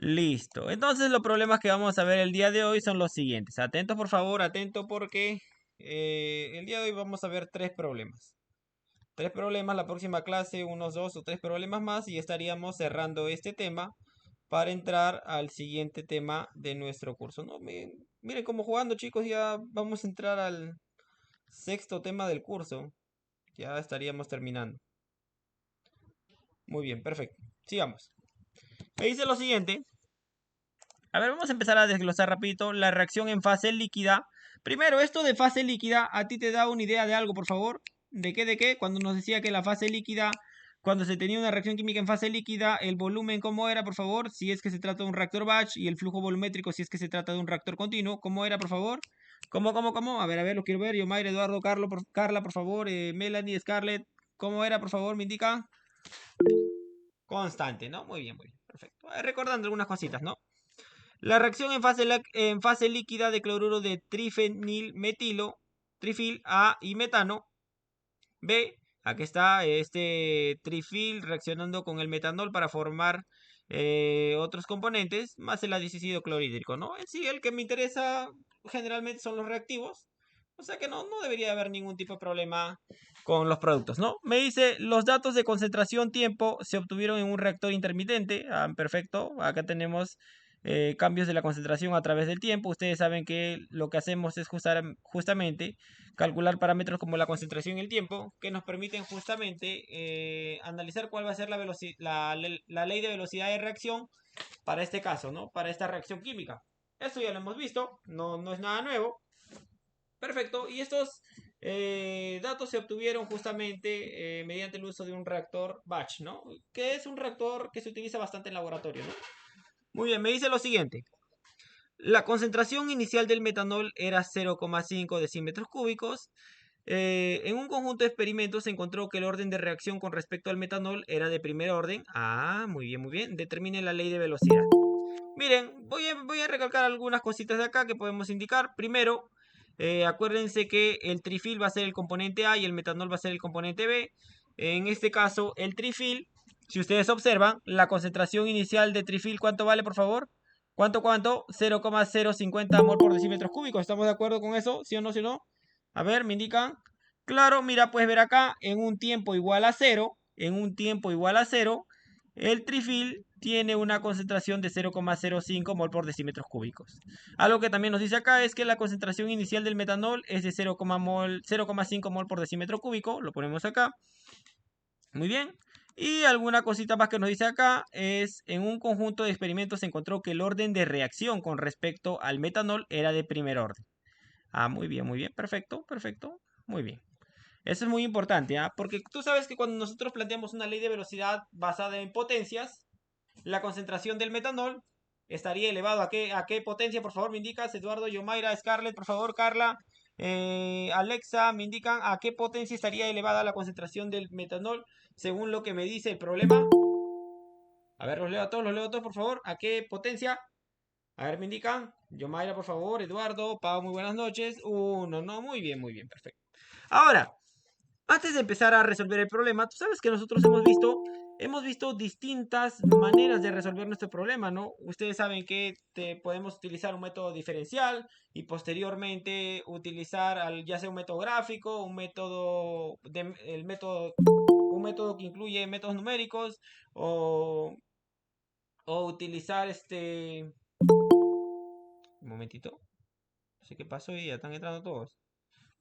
Listo. Entonces los problemas que vamos a ver el día de hoy son los siguientes. Atentos por favor, atento porque el día de hoy vamos a ver tres problemas. Tres problemas, la próxima clase, unos dos o tres problemas más y estaríamos cerrando este tema para entrar al siguiente tema de nuestro curso. ¿No? Miren cómo jugando chicos, ya vamos a entrar al sexto tema del curso. Ya estaríamos terminando. Muy bien, perfecto. Sigamos. Me dice lo siguiente. A ver, vamos a empezar a desglosar rapidito la reacción en fase líquida. Primero, esto de fase líquida, ¿a ti te da una idea de algo, por favor? ¿De qué, de qué? Cuando nos decía que la fase líquida, cuando se tenía una reacción química en fase líquida, el volumen, ¿cómo era, por favor? Si es que se trata de un reactor batch y el flujo volumétrico, si es que se trata de un reactor continuo, ¿cómo era, por favor? ¿Cómo? A ver, lo quiero ver. Yo, Mayra, Eduardo, Carla, por favor. Melanie, Scarlett, ¿cómo era, por favor? ¿Me indica? Constante, ¿no? Muy bien, muy bien. Perfecto. Recordando algunas cositas, ¿no? La reacción en fase líquida de cloruro de trifenilmetilo, trifil A y metano. B, aquí está este trifil reaccionando con el metanol para formar otros componentes, más el adicícido clorhídrico, ¿no? En sí, el que me interesa generalmente son los reactivos. O sea que no debería haber ningún tipo de problema con los productos, ¿no? Me dice, los datos de concentración tiempo se obtuvieron en un reactor intermitente. Ah, perfecto. Acá tenemos cambios de la concentración a través del tiempo. Ustedes saben que lo que hacemos es justamente calcular parámetros como la concentración y el tiempo, que nos permiten justamente analizar cuál va a ser la ley de velocidad de reacción para este caso, ¿no? Para esta reacción química. Esto ya lo hemos visto, no es nada nuevo. Perfecto, y estos datos se obtuvieron justamente mediante el uso de un reactor batch, ¿no? Que es un reactor que se utiliza bastante en laboratorio, ¿no? Muy bien, me dice lo siguiente. La concentración inicial del metanol era 0,5 decímetros cúbicos. En un conjunto de experimentos se encontró que el orden de reacción con respecto al metanol era de primer orden. Ah, muy bien, muy bien. Determine la ley de velocidad. Miren, voy a recalcar algunas cositas de acá que podemos indicar. Primero, acuérdense que el trifil va a ser el componente A y el metanol va a ser el componente B. En este caso, el trifil, si ustedes observan, la concentración inicial de trifil, ¿cuánto vale, por favor? ¿Cuánto? 0,050 mol por decímetros cúbicos. ¿Estamos de acuerdo con eso? ¿Sí o no? ¿Sí o no? A ver, me indican. Claro, mira, puedes ver acá, en un tiempo igual a cero, el trifil tiene una concentración de 0,05 mol por decímetros cúbicos. Algo que también nos dice acá es que la concentración inicial del metanol es de 0,5 mol por decímetro cúbico. Lo ponemos acá. Muy bien. Y alguna cosita más que nos dice acá es, en un conjunto de experimentos se encontró que el orden de reacción con respecto al metanol era de primer orden. Ah, muy bien, perfecto, perfecto, muy bien. Eso es muy importante, ¿ah? Porque tú sabes que cuando nosotros planteamos una ley de velocidad basada en potencias, la concentración del metanol estaría elevado a qué potencia, por favor, me indicas, Eduardo, Yomaira, Scarlett, por favor, Carla, Alexa, me indican a qué potencia estaría elevada la concentración del metanol según lo que me dice el problema. A ver, los leo a todos, por favor. ¿A qué potencia? A ver, me indican. Yomaira, por favor, Eduardo, Pau, muy buenas noches. Uno, no, muy bien, perfecto. Ahora, antes de empezar a resolver el problema, tú sabes que nosotros hemos visto distintas maneras de resolver nuestro problema, ¿no? Ustedes saben que podemos utilizar un método diferencial y posteriormente utilizar ya sea un método gráfico, un método que incluye métodos numéricos o, o utilizar un momentito, no sé qué pasó y ya están entrando todos.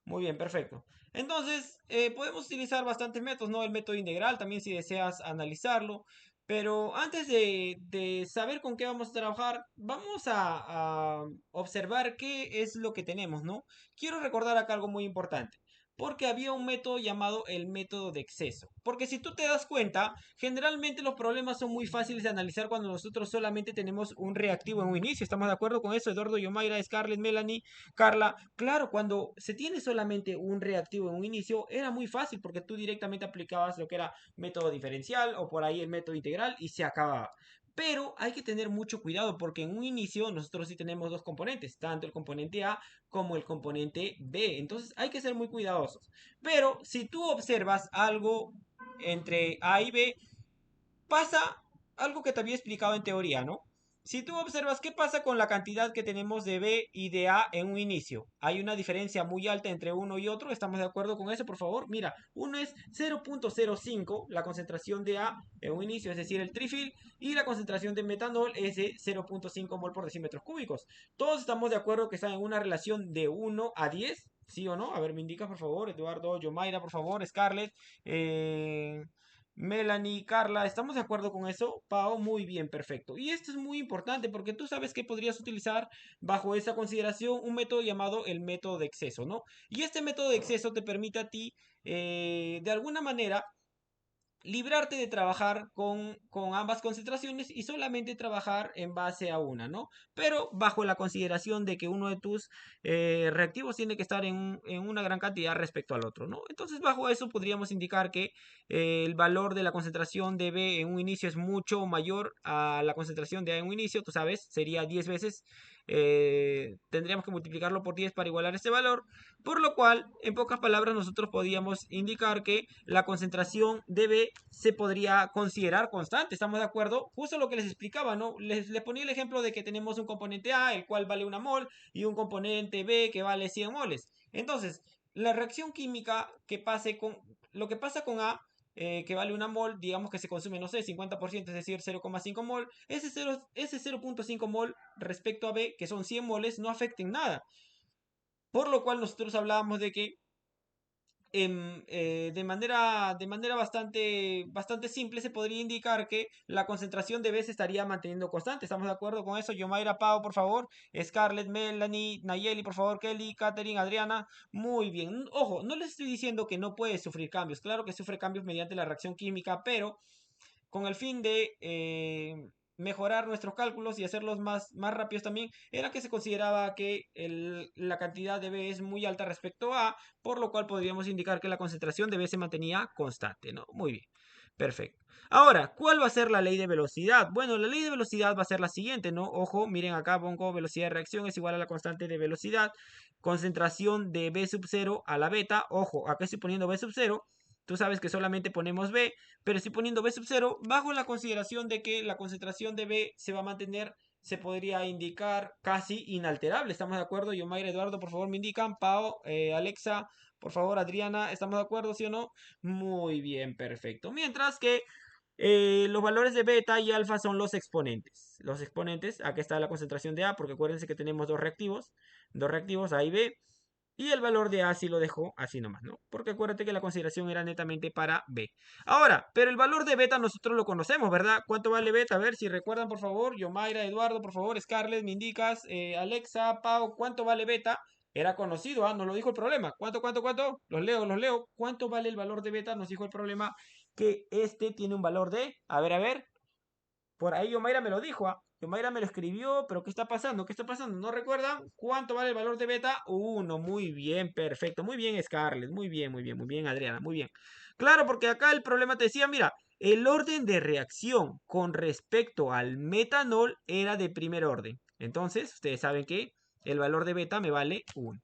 Muy bien, perfecto. Entonces, podemos utilizar bastantes métodos, ¿no? El método integral también si deseas analizarlo. Pero antes de saber con qué vamos a trabajar, vamos a observar qué es lo que tenemos, ¿no? Quiero recordar acá algo muy importante. Porque había un método llamado el método de exceso. Porque si tú te das cuenta, generalmente los problemas son muy fáciles de analizar cuando nosotros solamente tenemos un reactivo en un inicio. ¿Estamos de acuerdo con eso, Eduardo, Yomaira, Scarlett, Melanie? Carla, claro, cuando se tiene solamente un reactivo en un inicio, era muy fácil porque tú directamente aplicabas lo que era método diferencial o por ahí el método integral y se acababa. Pero hay que tener mucho cuidado porque en un inicio nosotros sí tenemos dos componentes, tanto el componente A como el componente B. Entonces hay que ser muy cuidadosos. Pero si tú observas algo entre A y B, pasa algo que te había explicado en teoría, ¿no? Si tú observas qué pasa con la cantidad que tenemos de B y de A en un inicio, hay una diferencia muy alta entre uno y otro. ¿Estamos de acuerdo con eso, por favor? Mira, uno es 0.05 la concentración de A en un inicio, es decir, el trifil, y la concentración de metanol es de 0.5 mol por decímetros cúbicos. Todos estamos de acuerdo que están en una relación de 1 a 10, ¿sí o no? A ver, me indica, por favor, Eduardo, Yomaira, por favor, Scarlett, Melanie, Carla, ¿estamos de acuerdo con eso? Pau, muy bien, perfecto. Y esto es muy importante porque tú sabes que podrías utilizar bajo esa consideración un método llamado el método de exceso, ¿no? Y este método de exceso te permite a ti, de alguna manera, librarte de trabajar con ambas concentraciones y solamente trabajar en base a una, ¿no? Pero bajo la consideración de que uno de tus reactivos tiene que estar en una gran cantidad respecto al otro, ¿no? Entonces, bajo eso podríamos indicar que el valor de la concentración de B en un inicio es mucho mayor a la concentración de A en un inicio, tú sabes, sería 10 veces. Tendríamos que multiplicarlo por 10 para igualar este valor, por lo cual, en pocas palabras, nosotros podríamos indicar que la concentración de B se podría considerar constante. ¿Estamos de acuerdo? Justo lo que les explicaba, ¿no? Les ponía el ejemplo de que tenemos un componente A, el cual vale 1 mol, y un componente B que vale 100 moles. Entonces, la reacción química que pase con lo que pasa con A, que vale 1 mol, digamos que se consume, no sé, 50%, es decir, 0,5 mol, ese 0.5 mol respecto a B, que son 100 moles, no afecten nada. Por lo cual nosotros hablábamos de que de manera bastante simple se podría indicar que la concentración de B se estaría manteniendo constante. ¿Estamos de acuerdo con eso? Yomaira, Pau, por favor. Scarlett, Melanie, Nayeli, por favor. Kelly, Katherine, Adriana. Muy bien. Ojo, no les estoy diciendo que no puede sufrir cambios. Claro que sufre cambios mediante la reacción química, pero con el fin de mejorar nuestros cálculos y hacerlos más rápidos también, era que se consideraba que la cantidad de B es muy alta respecto a, por lo cual podríamos indicar que la concentración de B se mantenía constante, ¿no? Muy bien, perfecto. Ahora, ¿cuál va a ser la ley de velocidad? Bueno, la ley de velocidad va a ser la siguiente, ¿no? Ojo, miren acá, pongo velocidad de reacción es igual a la constante de velocidad, concentración de B sub 0 a la beta, ojo, acá estoy poniendo B sub 0, tú sabes que solamente ponemos B, pero estoy poniendo B sub 0 bajo la consideración de que la concentración de B se va a mantener, se podría indicar casi inalterable. ¿Estamos de acuerdo? Yomaira, Eduardo, por favor me indican. Pau, Alexa, por favor, Adriana, ¿estamos de acuerdo, sí o no? Muy bien, perfecto. Mientras que los valores de beta y alfa son los exponentes. Los exponentes, aquí está la concentración de A, porque acuérdense que tenemos dos reactivos A y B. Y el valor de A sí lo dejó así nomás, ¿no? Porque acuérdate que la consideración era netamente para B. Ahora, pero el valor de beta nosotros lo conocemos, ¿verdad? ¿Cuánto vale beta? A ver, si recuerdan, por favor. Yomaira, Eduardo, por favor. Scarlett, me indicas. Alexa, Pau, ¿cuánto vale beta? Era conocido, ¿ah? Nos lo dijo el problema. ¿Cuánto? Los leo. ¿Cuánto vale el valor de beta? Nos dijo el problema que este tiene un valor de... A ver. Por ahí Yomaira me lo dijo, ¿ah? Yomaira me lo escribió, pero ¿qué está pasando? ¿Qué está pasando? ¿No recuerdan cuánto vale el valor de beta? 1, muy bien, perfecto. Muy bien, Scarlett. Muy bien, Adriana. Muy bien. Claro, porque acá el problema te decía, mira, el orden de reacción con respecto al metanol era de primer orden. Entonces, ustedes saben que el valor de beta me vale 1.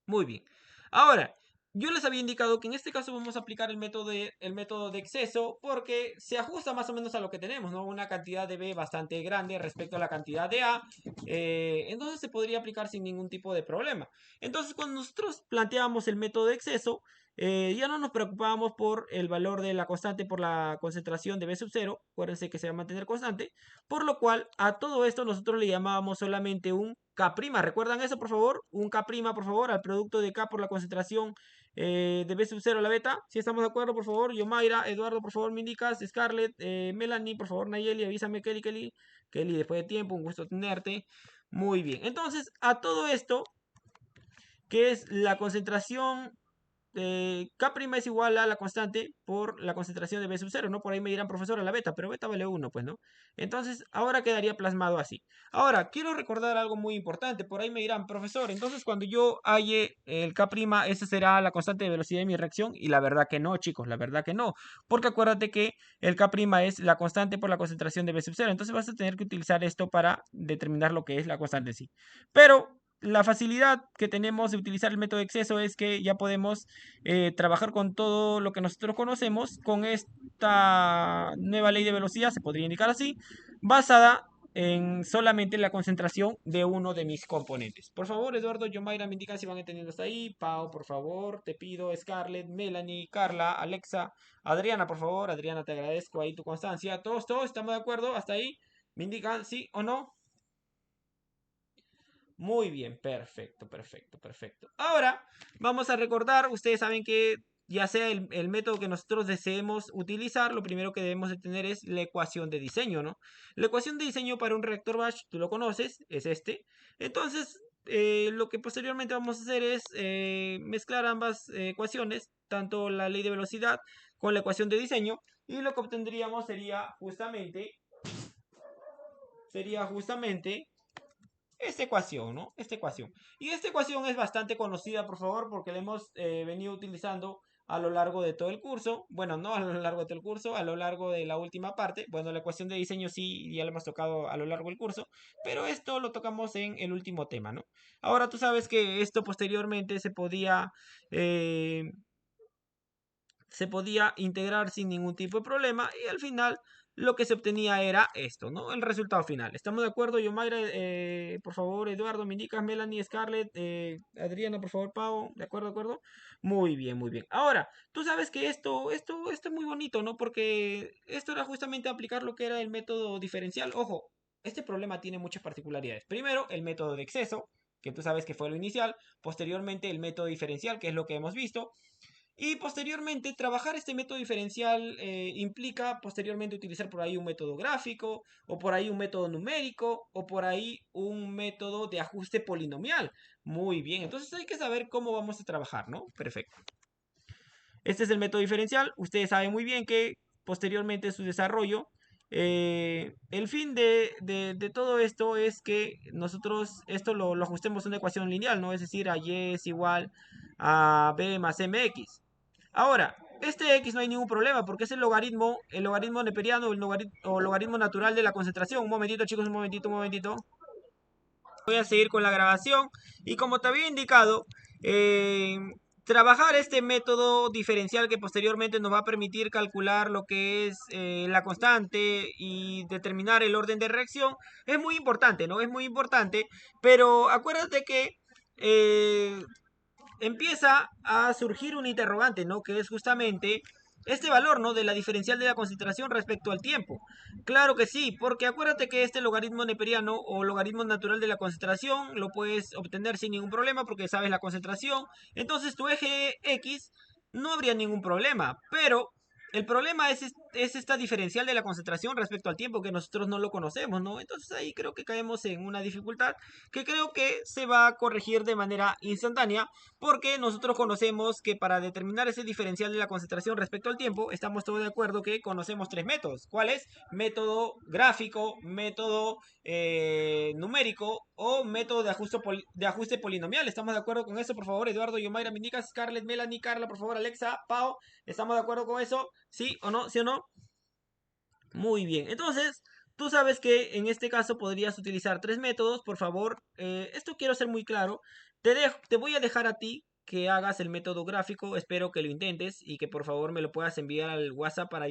Muy bien. Ahora, yo les había indicado que en este caso vamos a aplicar el método de exceso porque se ajusta más o menos a lo que tenemos, ¿no? Una cantidad de B bastante grande respecto a la cantidad de A. Entonces se podría aplicar sin ningún tipo de problema. Entonces, cuando nosotros planteamos el método de exceso, ya no nos preocupábamos por el valor de la constante por la concentración de B sub 0. Acuérdense que se va a mantener constante. Por lo cual, a todo esto nosotros le llamábamos solamente un K'. ¿Recuerdan eso, por favor? Un K', por favor, al producto de K por la concentración de B sub 0 a la beta. Si estamos de acuerdo, por favor. Yomaira, Eduardo, por favor, me indicas. Scarlett, Melanie, por favor, Nayeli, avísame, Kelly, después de tiempo, un gusto tenerte. Muy bien. Entonces, a todo esto, que es la concentración K' es igual a la constante por la concentración de B sub 0, ¿no? Por ahí me dirán, profesor, a la beta, pero beta vale 1, pues, ¿no? Entonces, ahora quedaría plasmado así. Ahora, quiero recordar algo muy importante. Por ahí me dirán, profesor, entonces cuando yo halle el K', esa será la constante de velocidad de mi reacción. Y la verdad que no, chicos, la verdad que no. Porque acuérdate que el K' es la constante por la concentración de B sub 0. Entonces vas a tener que utilizar esto para determinar lo que es la constante en sí. Pero la facilidad que tenemos de utilizar el método de exceso es que ya podemos trabajar con todo lo que nosotros conocemos con esta nueva ley de velocidad, se podría indicar así, basada en solamente la concentración de uno de mis componentes. Por favor, Eduardo, Yomaira, me indican si van entendiendo hasta ahí. Pau, por favor, te pido. Scarlett, Melanie, Carla, Alexa, Adriana, por favor. Adriana, te agradezco ahí tu constancia. Todos estamos de acuerdo hasta ahí. Me indican sí o no. Muy bien, perfecto, perfecto, perfecto. Ahora vamos a recordar, ustedes saben que ya sea el método que nosotros deseemos utilizar, lo primero que debemos de tener es la ecuación de diseño, ¿no? La ecuación de diseño para un reactor batch, tú lo conoces, es este. Entonces, lo que posteriormente vamos a hacer es mezclar ambas ecuaciones, tanto la ley de velocidad con la ecuación de diseño, y lo que obtendríamos sería justamente esta ecuación, ¿no? Esta ecuación. Y esta ecuación es bastante conocida, por favor, porque la hemos venido utilizando a lo largo de todo el curso. Bueno, no a lo largo de todo el curso, a lo largo de la última parte. Bueno, la ecuación de diseño sí ya la hemos tocado a lo largo del curso, pero esto lo tocamos en el último tema, ¿no? Ahora tú sabes que esto posteriormente eh, se podía integrar sin ningún tipo de problema y al final lo que se obtenía era esto, ¿no? El resultado final. ¿Estamos de acuerdo? Yomaira, por favor, Eduardo, me indicas, Melanie, Scarlett, Adriana, por favor, Pau, ¿de acuerdo, de acuerdo? Muy bien, muy bien. Ahora, tú sabes que esto es muy bonito, ¿no? Porque esto era justamente aplicar lo que era el método diferencial. Ojo, este problema tiene muchas particularidades. Primero, el método de exceso, que tú sabes que fue lo inicial. Posteriormente, el método diferencial, que es lo que hemos visto. Y posteriormente, trabajar este método diferencial implica posteriormente utilizar por ahí un método gráfico, o por ahí un método numérico, o por ahí un método de ajuste polinomial. Muy bien, entonces hay que saber cómo vamos a trabajar, ¿no? Perfecto. Este es el método diferencial. Ustedes saben muy bien que posteriormente su desarrollo, el fin de todo esto es que nosotros esto lo ajustemos a una ecuación lineal, ¿no? Es decir, a y es igual a b más mx. Ahora, este x no hay ningún problema porque es el logaritmo neperiano o logaritmo natural de la concentración. Un momentito, chicos, un momentito, un momentito. Voy a seguir con la grabación y como te había indicado, eh, trabajar este método diferencial que posteriormente nos va a permitir calcular lo que es la constante y determinar el orden de reacción es muy importante, ¿no? Es muy importante, pero acuérdate que eh, empieza a surgir un interrogante, ¿no? Que es justamente este valor, ¿no? De la diferencial de la concentración respecto al tiempo. Claro que sí, porque acuérdate que este logaritmo neperiano o logaritmo natural de la concentración lo puedes obtener sin ningún problema porque sabes la concentración. Entonces tu eje X no habría ningún problema, pero el problema es esta diferencial de la concentración respecto al tiempo que nosotros no lo conocemos, ¿no? Entonces ahí creo que caemos en una dificultad que creo que se va a corregir de manera instantánea porque nosotros conocemos que para determinar ese diferencial de la concentración respecto al tiempo, estamos todos de acuerdo que conocemos tres métodos. ¿Cuál es? Método gráfico, método numérico o método de ajuste polinomial. ¿Estamos de acuerdo con eso? Por favor, Eduardo, Yomaira, me indicas, Scarlett, Melanie, Carla, por favor, Alexa, Pau, ¿estamos de acuerdo con eso? ¿Sí o no? ¿Sí o no? Muy bien. Entonces, tú sabes que en este caso podrías utilizar tres métodos. Por favor, esto quiero ser muy claro. Te voy a dejar a ti que hagas el método gráfico. Espero que lo intentes y que por favor me lo puedas enviar al WhatsApp para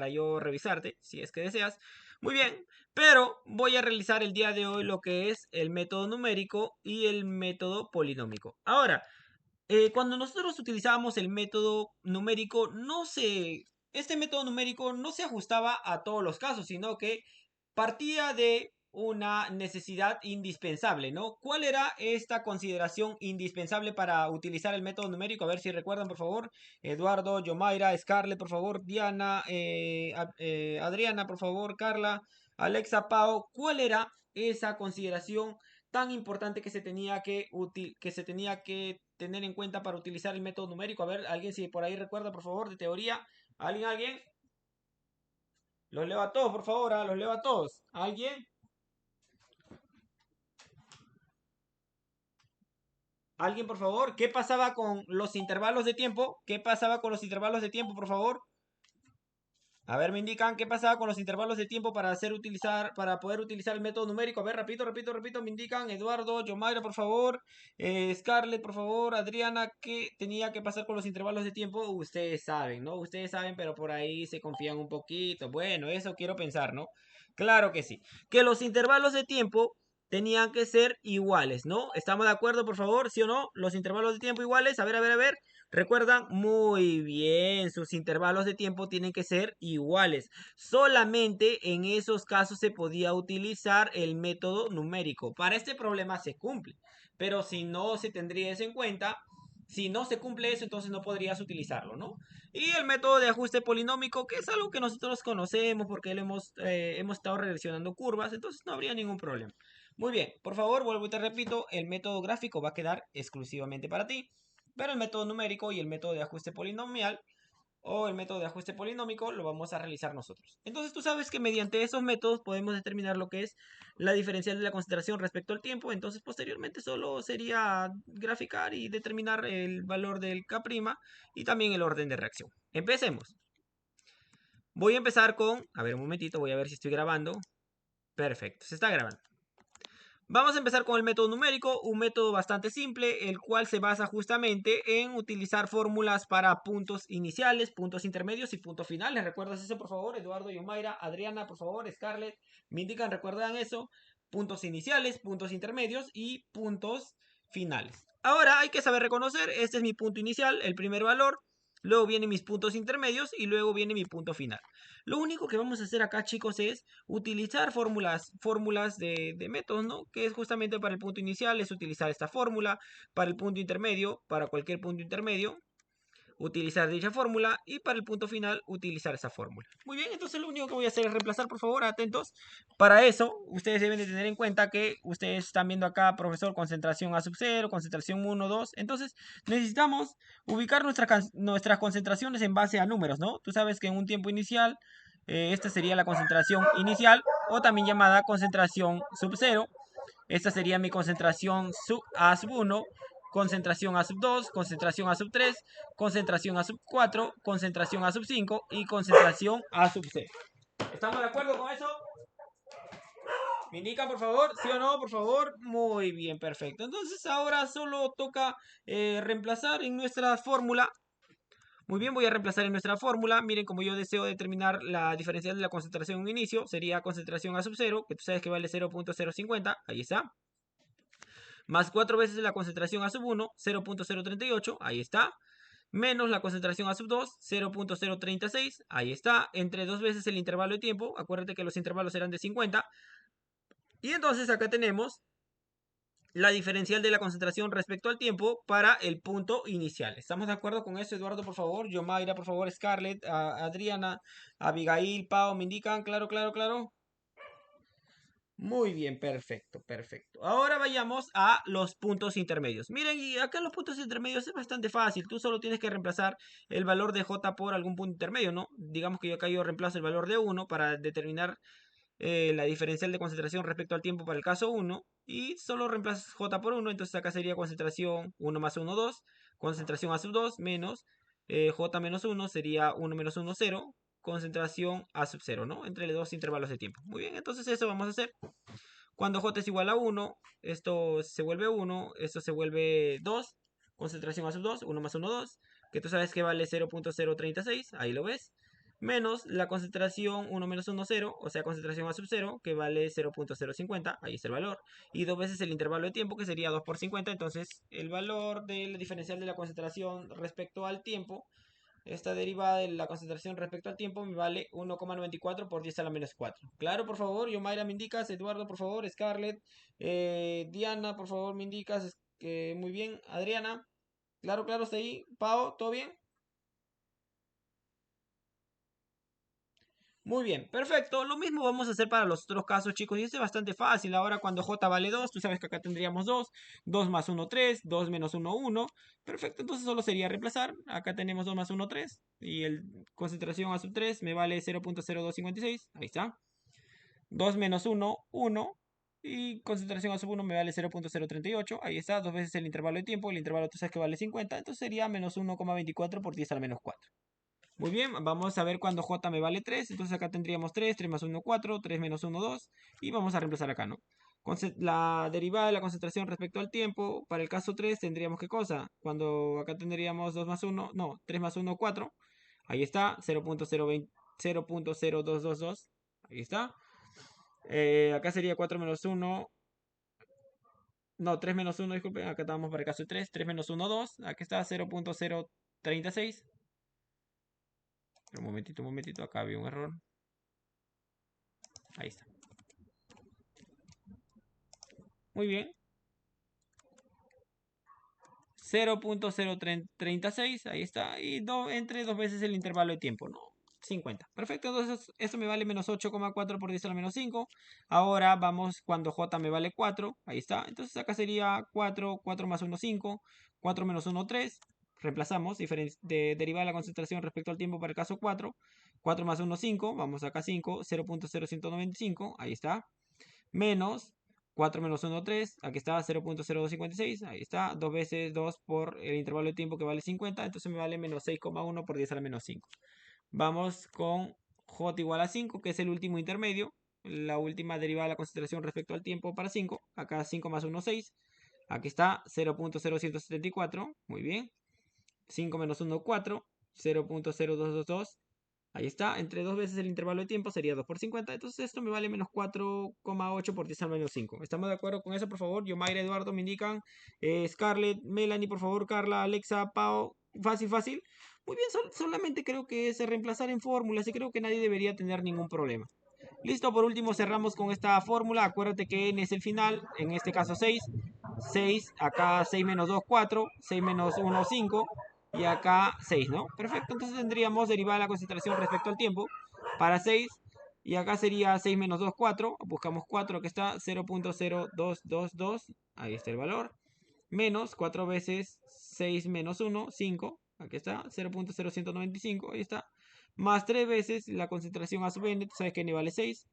yo revisarte, si es que deseas. Muy bien, pero voy a realizar el día de hoy lo que es el método numérico y el método polinómico. Ahora, cuando nosotros utilizábamos el método numérico, este método numérico no se ajustaba a todos los casos, sino que partía de una necesidad indispensable, ¿no? ¿Cuál era esta consideración indispensable para utilizar el método numérico? A ver si recuerdan, por favor. Eduardo, Yomaira, Scarlett, por favor. Diana, Adriana, por favor. Carla, Alexa, Pau. ¿Cuál era esa consideración tan importante que se tenía que tener en cuenta para utilizar el método numérico? A ver, alguien si por ahí recuerda, por favor, de teoría. ¿Alguien? Los leo a todos, por favor, los leo a todos. ¿Alguien? ¿Alguien, por favor? ¿Qué pasaba con los intervalos de tiempo? ¿Qué pasaba con los intervalos de tiempo, por favor? A ver, me indican qué pasaba con los intervalos de tiempo para poder utilizar el método numérico. A ver, repito, me indican Eduardo, Yomaira, por favor, Scarlett, por favor, Adriana, ¿qué tenía que pasar con los intervalos de tiempo? Ustedes saben, ¿no? Ustedes saben, pero por ahí se confían un poquito. Bueno, eso quiero pensar, ¿no? Claro que sí. Que los intervalos de tiempo tenían que ser iguales, ¿no? ¿Estamos de acuerdo, por favor? ¿Sí o no? Los intervalos de tiempo iguales. A ver, a ver, a ver. ¿Recuerdan? Muy bien. Sus intervalos de tiempo tienen que ser iguales. Solamente en esos casos se podía utilizar el método numérico. Para este problema se cumple. Pero si no se tendría eso en cuenta, si no se cumple eso, entonces no podrías utilizarlo, ¿no? Y el método de ajuste polinómico, que es algo que nosotros conocemos porque hemos estado regresionando curvas, entonces no habría ningún problema. Muy bien, por favor, vuelvo y te repito, el método gráfico va a quedar exclusivamente para ti, pero el método numérico y el método de ajuste polinomial o el método de ajuste polinómico lo vamos a realizar nosotros. Entonces tú sabes que mediante esos métodos podemos determinar lo que es la diferencial de la concentración respecto al tiempo. Entonces posteriormente solo sería graficar y determinar el valor del K' y también el orden de reacción. Empecemos. Voy a empezar con, a ver un momentito, voy a ver si estoy grabando. Perfecto, se está grabando. Vamos a empezar con el método numérico, un método bastante simple, el cual se basa justamente en utilizar fórmulas para puntos iniciales, puntos intermedios y puntos finales. ¿Recuerdas eso, por favor? Eduardo, Yomaira, Adriana, por favor, Scarlett, me indican, ¿recuerdan eso? Puntos iniciales, puntos intermedios y puntos finales. Ahora hay que saber reconocer, este es mi punto inicial, el primer valor, luego vienen mis puntos intermedios y luego viene mi punto final. Lo único que vamos a hacer acá, chicos, es utilizar fórmulas de métodos, ¿no? Que es justamente para el punto inicial, es utilizar esta fórmula, para el punto intermedio, para cualquier punto intermedio, utilizar dicha fórmula y para el punto final utilizar esa fórmula. Muy bien, entonces lo único que voy a hacer es reemplazar, por favor, atentos. Para eso, ustedes deben de tener en cuenta que ustedes están viendo acá, profesor, concentración A sub 0, concentración 1, 2. Entonces, necesitamos ubicar nuestras concentraciones en base a números, ¿no? Tú sabes que en un tiempo inicial, esta sería la concentración inicial o también llamada concentración sub 0. Esta sería mi concentración A sub 1, concentración A sub 2, concentración A sub 3, concentración A sub 4, concentración A sub 5 y concentración A sub 0. ¿Estamos de acuerdo con eso? ¿Me indican, por favor? ¿Sí o no, por favor? Muy bien, perfecto. Entonces ahora solo toca reemplazar en nuestra fórmula. Muy bien, voy a reemplazar en nuestra fórmula. Miren, como yo deseo determinar la diferencial de la concentración en inicio, sería concentración A sub 0, que tú sabes que vale 0.050. Ahí está. Más 4 veces la concentración A sub 1, 0.038, ahí está. Menos la concentración A sub 2, 0.036, ahí está. Entre 2 veces el intervalo de tiempo, acuérdate que los intervalos eran de 50. Y entonces acá tenemos la diferencial de la concentración respecto al tiempo para el punto inicial. ¿Estamos de acuerdo con eso, Eduardo, por favor? Yomaira, por favor, Scarlett, Adriana, Abigail, Pau, me indican, claro, claro, claro. Muy bien, perfecto, perfecto. Ahora vayamos a los puntos intermedios. Miren, y acá en los puntos intermedios es bastante fácil. Tú solo tienes que reemplazar el valor de J por algún punto intermedio, ¿no? Digamos que yo acá reemplazo el valor de 1 para determinar la diferencial de concentración respecto al tiempo para el caso 1. Y solo reemplazas J por 1, entonces acá sería concentración 1 más 1, 2. Concentración A sub 2 menos J menos 1 sería 1 menos 1, 0. Concentración A sub 0, ¿no? Entre los dos intervalos de tiempo. Muy bien, entonces eso vamos a hacer. Cuando J es igual a 1, esto se vuelve 1, esto se vuelve 2, concentración A sub 2, 1 más 1, 2, que tú sabes que vale 0.036, ahí lo ves, menos la concentración 1 menos 1, 0, o sea, concentración A sub 0, que vale 0.050, ahí está el valor, y 2 veces el intervalo de tiempo, que sería 2 por 50, entonces el valor del diferencial de la concentración respecto al tiempo, esta derivada de la concentración respecto al tiempo me vale 1,94 por 10 a la menos 4. Claro, por favor, Yomaira me indicas, Eduardo, por favor, Scarlett, Diana, por favor, me indicas, muy bien, Adriana, claro, claro, está ahí, Pau, ¿todo bien? Muy bien, perfecto. Lo mismo vamos a hacer para los otros casos, chicos. Y esto es bastante fácil. Ahora cuando J vale 2, tú sabes que acá tendríamos 2. 2 más 1, 3. 2 menos 1, 1. Perfecto, entonces solo sería reemplazar. Acá tenemos 2 más 1, 3. Y el concentración A sub 3 me vale 0.0256. Ahí está. 2 menos 1, 1. Y concentración A sub 1 me vale 0.038. Ahí está, dos veces el intervalo de tiempo. El intervalo tú sabes que vale 50. Entonces sería menos 1,24 por 10 a la menos 4. Muy bien, vamos a ver cuando J me vale 3. Entonces acá tendríamos 3, 3 más 1, 4, 3 menos 1, 2. Y vamos a reemplazar acá, ¿no? La derivada de la concentración respecto al tiempo, para el caso 3 tendríamos ¿qué cosa? Cuando acá tendríamos 2 más 1, no, 3 más 1, 4. Ahí está, 0.0222. Ahí está. Acá sería 4 menos 1. No, 3 menos 1, disculpen. Acá estamos para el caso de 3. 3 menos 1, 2. Aquí está 0.036. Un momentito. Acá había un error. Ahí está. Muy bien. 0.036, ahí está. Y entre dos veces el intervalo de tiempo, ¿no? 50. Perfecto, entonces esto me vale menos 8,4 por 10 a la menos 5. Ahora vamos cuando j me vale 4. Ahí está. Entonces acá sería 4, 4 más 1, 5. 4 menos 1, 3. Reemplazamos, derivada de la concentración respecto al tiempo para el caso 4. 4 más 1, 5. Vamos acá 5, 0.0195. Ahí está. Menos 4 menos 1, 3. Aquí está 0.0256. Ahí está. 2 veces 2 por el intervalo de tiempo que vale 50. Entonces me vale menos 6,1 por 10 a la menos 5. Vamos con j igual a 5, que es el último intermedio. La última derivada de la concentración respecto al tiempo para 5. Acá 5 más 1, 6. Aquí está 0.0174. Muy bien. 5 menos 1, 4. 0.0222. Ahí está, entre dos veces el intervalo de tiempo sería 2 por 50. Entonces esto me vale menos 4,8 por 10 al menos 5. ¿Estamos de acuerdo con eso, por favor? Yomaira, Eduardo, me indican. Scarlett, Melanie, por favor. Carla, Alexa, Pau. Fácil, fácil. Muy bien, solamente creo que es reemplazar en fórmulas y creo que nadie debería tener ningún problema. Listo, por último cerramos con esta fórmula. Acuérdate que n es el final, en este caso 6. 6, acá 6 menos 2, 4. 6 menos 1, 5. Y acá 6, ¿no? Perfecto, entonces tendríamos derivada la concentración respecto al tiempo para 6. Y acá sería 6 menos 2, 4. Buscamos 4, que está 0.0222. Ahí está el valor. Menos 4 veces 6 menos 1, 5. Aquí está, 0.0195. Ahí está. Más 3 veces la concentración a sub n. Tú sabes que n vale 6.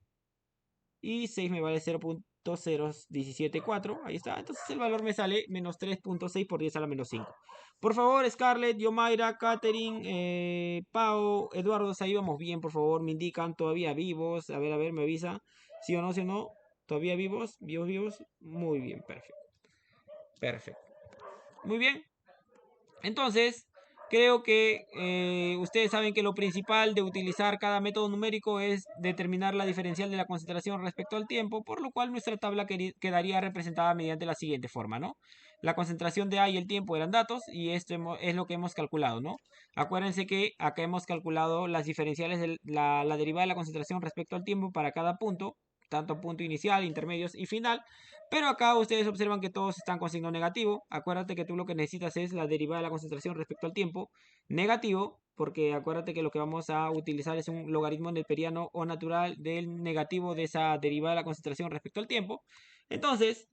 Y 6 me vale 0.0174. Ahí está. Entonces el valor me sale menos 3.6 por 10 a la menos 5. Por favor, Scarlett, Yomaira, Katherine, Pau, Eduardo, ahí vamos bien, por favor. Me indican todavía vivos. A ver, me avisa. ¿Sí o no? ¿Sí o no? ¿Todavía vivos? ¿Vivos, vivos? Muy bien, perfecto. Perfecto. Muy bien. Entonces, creo que ustedes saben que lo principal de utilizar cada método numérico es determinar la diferencial de la concentración respecto al tiempo, por lo cual nuestra tabla quedaría representada mediante la siguiente forma, ¿no? La concentración de A y el tiempo eran datos y esto es lo que hemos calculado, ¿no? Acuérdense que acá hemos calculado las diferenciales de la derivada de la concentración respecto al tiempo para cada punto, tanto punto inicial, intermedios y final. Pero acá ustedes observan que todos están con signo negativo. Acuérdate que tú lo que necesitas es la derivada de la concentración respecto al tiempo negativo, porque acuérdate que lo que vamos a utilizar es un logaritmo neperiano o natural del negativo de esa derivada de la concentración respecto al tiempo. Entonces,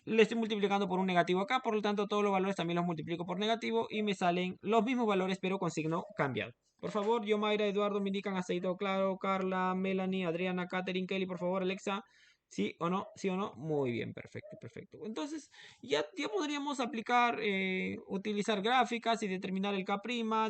le estoy multiplicando por un negativo acá, por lo tanto todos los valores también los multiplico por negativo y me salen los mismos valores pero con signo cambiado. Por favor, Yomaira, Eduardo, me indican hasta ahí todo claro. Carla, Melanie, Adriana, Katherine, Kelly, por favor, Alexa. ¿Sí o no? ¿Sí o no? Muy bien, perfecto, perfecto. Entonces, ya podríamos aplicar, utilizar gráficas y determinar el K',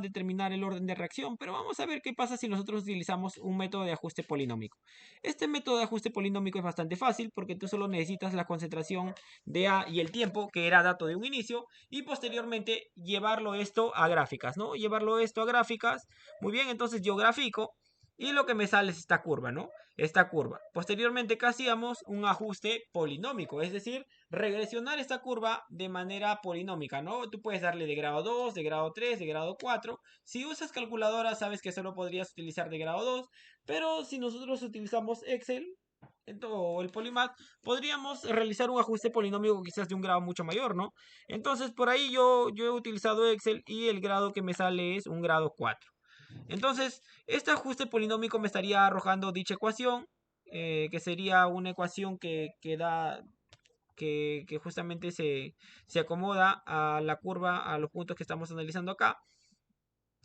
determinar el orden de reacción, pero vamos a ver qué pasa si nosotros utilizamos un método de ajuste polinómico. Este método de ajuste polinómico es bastante fácil porque tú solo necesitas la concentración de A y el tiempo, que era dato de un inicio, y posteriormente llevarlo esto a gráficas, ¿no? Llevarlo esto a gráficas. Muy bien, entonces yo grafico y lo que me sale es esta curva, ¿no? Esta curva. Posteriormente, ¿qué hacíamos? Un ajuste polinómico, es decir, regresionar esta curva de manera polinómica, ¿no? Tú puedes darle de grado 2, de grado 3, de grado 4. Si usas calculadora, sabes que solo podrías utilizar de grado 2, pero si nosotros utilizamos Excel o el Polymath, podríamos realizar un ajuste polinómico quizás de un grado mucho mayor, ¿no? Entonces, por ahí yo he utilizado Excel y el grado que me sale es un grado 4. Entonces, este ajuste polinómico me estaría arrojando dicha ecuación, que sería una ecuación que justamente se acomoda a la curva, a los puntos que estamos analizando acá,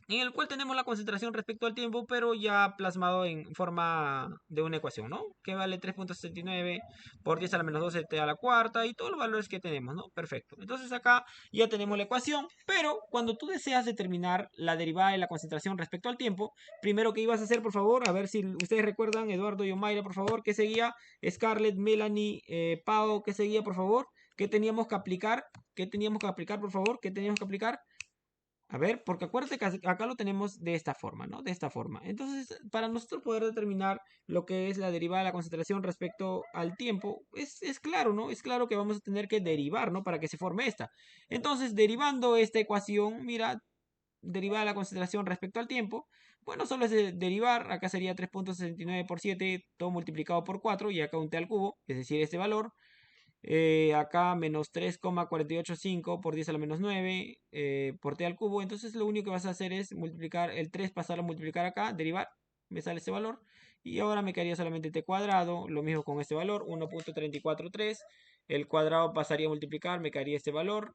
en el cual tenemos la concentración respecto al tiempo, pero ya plasmado en forma de una ecuación, ¿no? Que vale 3.69 por 10 a la menos 12 t a la cuarta y todos los valores que tenemos, ¿no? Perfecto. Entonces acá ya tenemos la ecuación, pero cuando tú deseas determinar la derivada de la concentración respecto al tiempo, primero que ibas a hacer, por favor, a ver si ustedes recuerdan, Eduardo y Omaira, por favor, ¿qué seguía? Scarlett, Melanie, Pau, ¿qué seguía, por favor? ¿Qué teníamos que aplicar? ¿Qué teníamos que aplicar, por favor? ¿Qué teníamos que aplicar? A ver, porque acuérdate que acá lo tenemos de esta forma, ¿no? De esta forma. Entonces, para nosotros poder determinar lo que es la derivada de la concentración respecto al tiempo, es claro, ¿no? Es claro que vamos a tener que derivar, ¿no? Para que se forme esta. Entonces, derivando esta ecuación, mira, derivada de la concentración respecto al tiempo, bueno, solo es derivar, acá sería 3.69 por 7, todo multiplicado por 4, y acá un t al cubo, es decir, este valor. Acá menos 3,485 por 10 a la menos 9 por t al cubo. Entonces lo único que vas a hacer es multiplicar el 3, pasarlo a multiplicar acá, derivar, me sale ese valor. Y ahora me quedaría solamente t cuadrado, lo mismo con este valor, 1.343. El cuadrado pasaría a multiplicar, me quedaría este valor.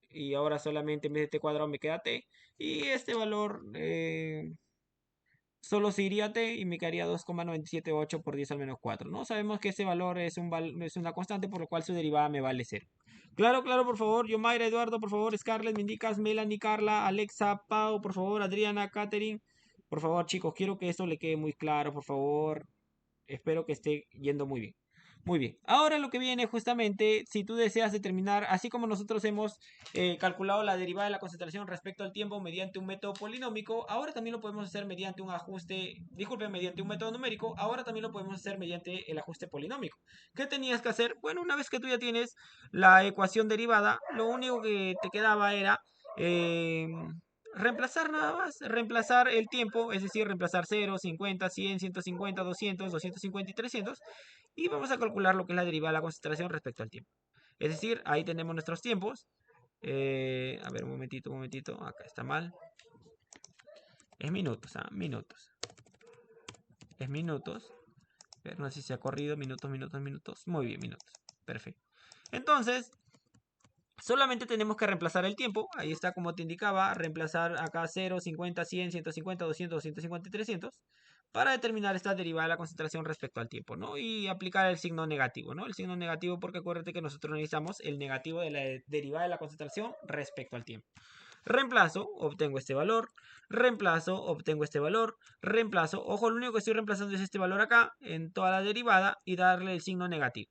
Y ahora solamente en vez de t cuadrado me queda t. Y este valor solo se iría t y me quedaría 2,978 por 10 al menos 4, ¿no? Sabemos que ese valor es una constante, por lo cual su derivada me vale 0. Claro, claro, por favor. Yomaira, Eduardo, por favor. Scarlett, me indicas. Melanie, Carla, Alexa, Pau, por favor. Adriana, Katherine. Por favor, chicos, quiero que esto le quede muy claro, por favor. Espero que esté yendo muy bien. Muy bien. Ahora lo que viene justamente, si tú deseas determinar, así como nosotros hemos calculado la derivada de la concentración respecto al tiempo mediante un método polinómico, ahora también lo podemos hacer mediante un ajuste, disculpen, mediante un método numérico, ahora también lo podemos hacer mediante el ajuste polinómico. ¿Qué tenías que hacer? Bueno, una vez que tú ya tienes la ecuación derivada, lo único que te quedaba era reemplazar nada más, reemplazar el tiempo, es decir, reemplazar 0, 50, 100, 150, 200, 250 y 300, y vamos a calcular lo que es la derivada de la concentración respecto al tiempo. Es decir, ahí tenemos nuestros tiempos. A ver, un momentito, acá está mal. Es minutos, minutos. Es minutos. Pero no sé si se ha corrido, minutos. Muy bien, minutos. Perfecto. Entonces, solamente tenemos que reemplazar el tiempo. Ahí está como te indicaba. Reemplazar acá 0, 50, 100, 150, 200, 250 y 300. Para determinar esta derivada de la concentración respecto al tiempo, ¿no? Y aplicar el signo negativo, ¿no? El signo negativo porque acuérdate que nosotros necesitamos el negativo de la derivada de la concentración respecto al tiempo. Reemplazo, obtengo este valor. Reemplazo, obtengo este valor. Reemplazo, ojo, lo único que estoy reemplazando es este valor acá en toda la derivada y darle el signo negativo.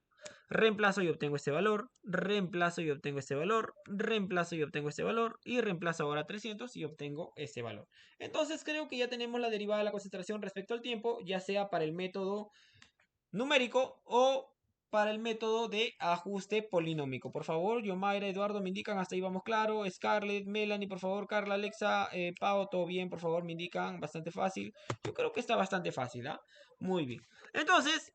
Reemplazo y obtengo este valor, reemplazo y obtengo este valor, reemplazo y obtengo este valor, y reemplazo ahora 300 y obtengo este valor. Entonces creo que ya tenemos la derivada de la concentración respecto al tiempo, ya sea para el método numérico o para el método de ajuste polinómico. Por favor, Yomaira, Eduardo, me indican, hasta ahí vamos claro. Scarlett, Melanie, por favor, Carla, Alexa, Pau, todo bien, por favor, me indican, bastante fácil. Yo creo que está bastante fácil, ¿ah? Muy bien. Entonces,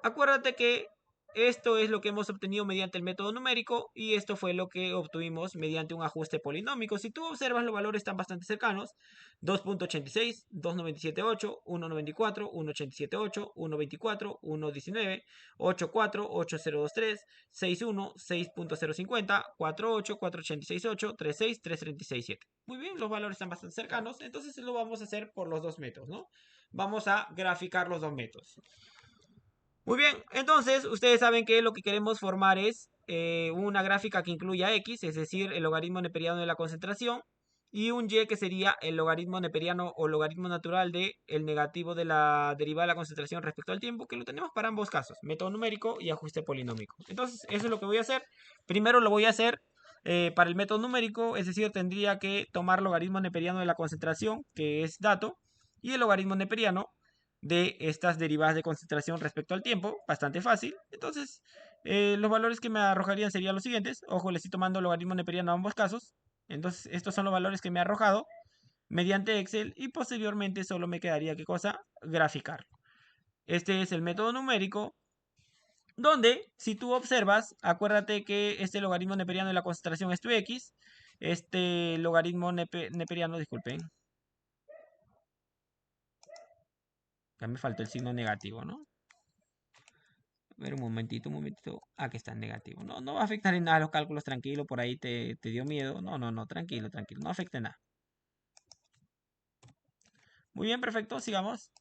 acuérdate que esto es lo que hemos obtenido mediante el método numérico y esto fue lo que obtuvimos mediante un ajuste polinómico. Si tú observas, los valores están bastante cercanos. 2.86, 2.978, 1.94, 1.878, 1.24, 1.19, 8.4, 8.023, 6.1, 6.050, 4.8, 4.868, 3.6, 3.36.7. Muy bien, los valores están bastante cercanos, entonces lo vamos a hacer por los dos métodos, ¿no? Vamos a graficar los dos métodos. Muy bien, entonces ustedes saben que lo que queremos formar es una gráfica que incluya x, es decir, el logaritmo neperiano de la concentración, y un y que sería el logaritmo neperiano o logaritmo natural de el negativo de la derivada de la concentración respecto al tiempo, que lo tenemos para ambos casos, método numérico y ajuste polinómico. Entonces, eso es lo que voy a hacer. Primero lo voy a hacer para el método numérico, es decir, tendría que tomar logaritmo neperiano de la concentración, que es dato, y el logaritmo neperiano de estas derivadas de concentración respecto al tiempo, bastante fácil. Entonces, los valores que me arrojarían serían los siguientes. Ojo, le estoy tomando logaritmo neperiano a ambos casos. Entonces, estos son los valores que me ha arrojado mediante Excel y posteriormente solo me quedaría, ¿qué cosa? Graficar. Este es el método numérico donde, si tú observas, acuérdate que este logaritmo neperiano de la concentración es tu X. Este logaritmo neperiano, disculpen. Ya me faltó el signo negativo, ¿no? A ver, un momentito, un momentito. Aquí está en negativo. No, no va a afectar en nada los cálculos, tranquilo. Por ahí te dio miedo. No, no, no, tranquilo, tranquilo. No afecta en nada. Muy bien, perfecto, sigamos.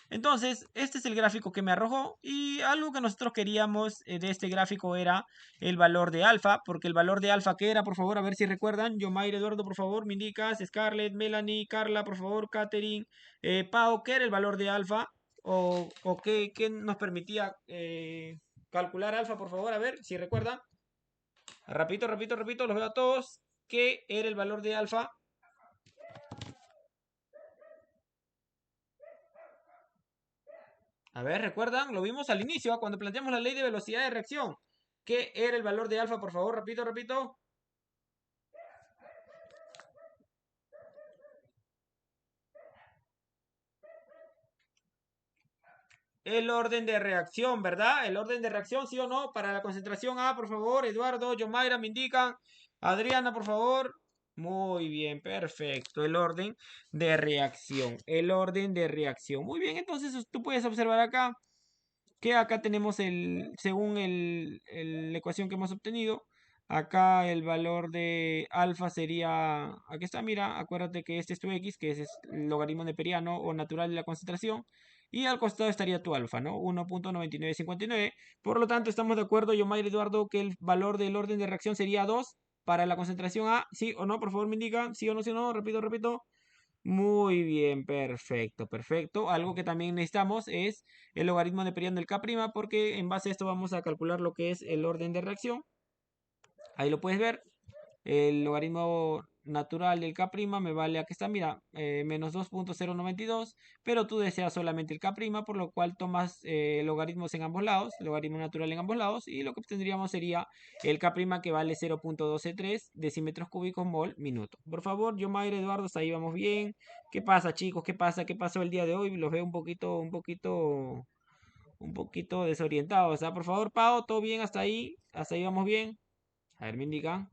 Entonces, este es el gráfico que me arrojó. Y algo que nosotros queríamos de este gráfico era el valor de alfa. Porque el valor de alfa, ¿qué era? Por favor, a ver si recuerdan. Yomair, Eduardo, por favor, me indicas. Scarlett, Melanie, Carla, por favor, Katherine, Pau, ¿qué era el valor de alfa? ¿O qué nos permitía calcular alfa, por favor? A ver si recuerdan. Repito, los veo a todos. ¿Qué era el valor de alfa? A ver, ¿recuerdan? Lo vimos al inicio, cuando planteamos la ley de velocidad de reacción. ¿Qué era el valor de alfa, por favor? Repito, repito. El orden de reacción, ¿verdad? El orden de reacción, ¿sí o no? Para la concentración A, por favor. Eduardo, Yomaira, me indican. Adriana, por favor. Muy bien, perfecto. El orden de reacción. El orden de reacción. Muy bien, entonces tú puedes observar acá que acá tenemos según la ecuación que hemos obtenido, acá el valor de alfa sería, aquí está, mira, acuérdate que este es tu x, que es el logaritmo neperiano o natural de la concentración, y al costado estaría tu alfa, ¿no? 1.9959. Por lo tanto, estamos de acuerdo, Yomair Eduardo, que el valor del orden de reacción sería 2 para la concentración A, ¿sí o no? Por favor, me indican, sí o no, sí o no, repito, repito. Muy bien, perfecto, perfecto. Algo que también necesitamos es el logaritmo neperiano del K', porque en base a esto vamos a calcular lo que es el orden de reacción. Ahí lo puedes ver. El logaritmo natural del K' me vale, aquí está, mira, menos 2.092, pero tú deseas solamente el K', por lo cual tomas logaritmos en ambos lados, logaritmo natural en ambos lados, y lo que obtendríamos sería el K' que vale 0.123 decímetros cúbicos mol minuto. Por favor, yo, Mayra, Eduardo, hasta ahí vamos bien. ¿Qué pasa, chicos? ¿Qué pasa? ¿Qué pasó el día de hoy? Los veo un poquito desorientados. ¿Ah? Por favor, Pau, ¿todo bien hasta ahí? ¿Hasta ahí vamos bien? A ver, me indica.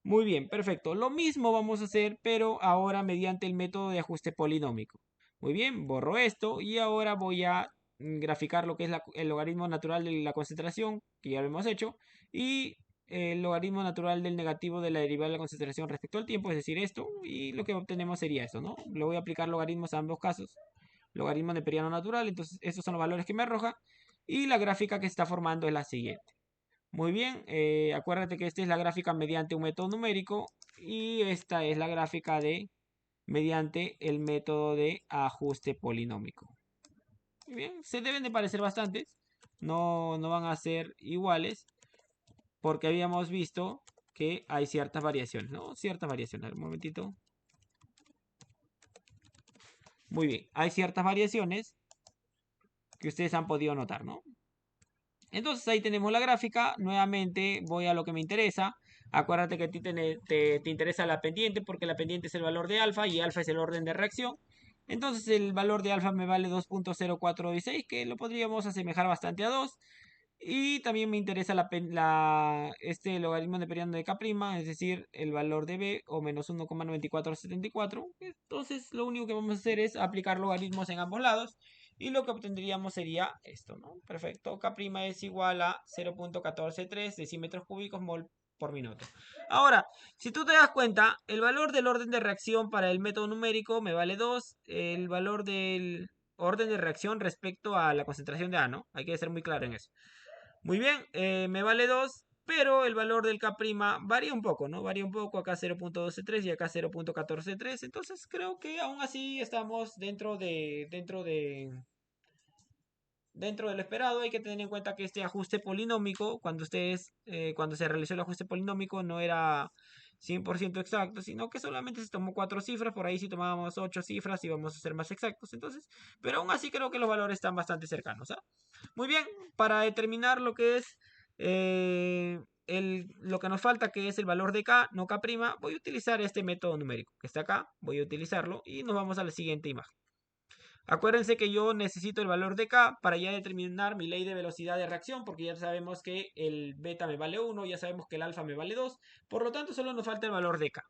Muy bien, perfecto. Lo mismo vamos a hacer, pero ahora mediante el método de ajuste polinómico. Muy bien, borro esto y ahora voy a graficar lo que es el logaritmo natural de la concentración, que ya lo hemos hecho, y el logaritmo natural del negativo de la derivada de la concentración respecto al tiempo, es decir, esto, y lo que obtenemos sería esto, ¿no? Le voy a aplicar logaritmos a ambos casos. Logaritmo neperiano natural, entonces estos son los valores que me arroja, y la gráfica que se está formando es la siguiente. Muy bien, acuérdate que esta es la gráfica mediante un método numérico y esta es la gráfica mediante el método de ajuste polinómico. Muy bien, se deben de parecer bastantes, no van a ser iguales porque habíamos visto que hay ciertas variaciones, ¿no? Ciertas variaciones, un momentito. Muy bien, hay ciertas variaciones que ustedes han podido notar, ¿no? Entonces ahí tenemos la gráfica. Nuevamente voy a lo que me interesa. Acuérdate que a ti te interesa la pendiente porque la pendiente es el valor de alfa y alfa es el orden de reacción. Entonces el valor de alfa me vale 2.0416, que lo podríamos asemejar bastante a 2. Y también me interesa este logaritmo neperiano de K', es decir, el valor de B o menos 1,9474. Entonces lo único que vamos a hacer es aplicar logaritmos en ambos lados. Y lo que obtendríamos sería esto, ¿no? Perfecto. K' es igual a 0.143 decímetros cúbicos mol por minuto. Ahora, si tú te das cuenta, el valor del orden de reacción para el método numérico me vale 2. El valor del orden de reacción respecto a la concentración de A, ¿no? Hay que ser muy claro en eso. Muy bien, me vale 2, pero el valor del K' varía un poco, ¿no? Varía un poco, acá 0.123 y acá 0.143. Entonces creo que aún así estamos dentro de lo esperado. Hay que tener en cuenta que este ajuste polinómico, cuando se realizó el ajuste polinómico, no era 100% exacto, sino que solamente se tomó 4 cifras. Por ahí si tomábamos 8 cifras íbamos a ser más exactos. Entonces, pero aún así creo que los valores están bastante cercanos, ¿ah? Muy bien, para determinar lo que es lo que nos falta, que es el valor de K, no K', voy a utilizar este método numérico que está acá. Voy a utilizarlo y nos vamos a la siguiente imagen. Acuérdense que yo necesito el valor de K para ya determinar mi ley de velocidad de reacción, porque ya sabemos que el beta me vale 1, ya sabemos que el alfa me vale 2, por lo tanto solo nos falta el valor de K.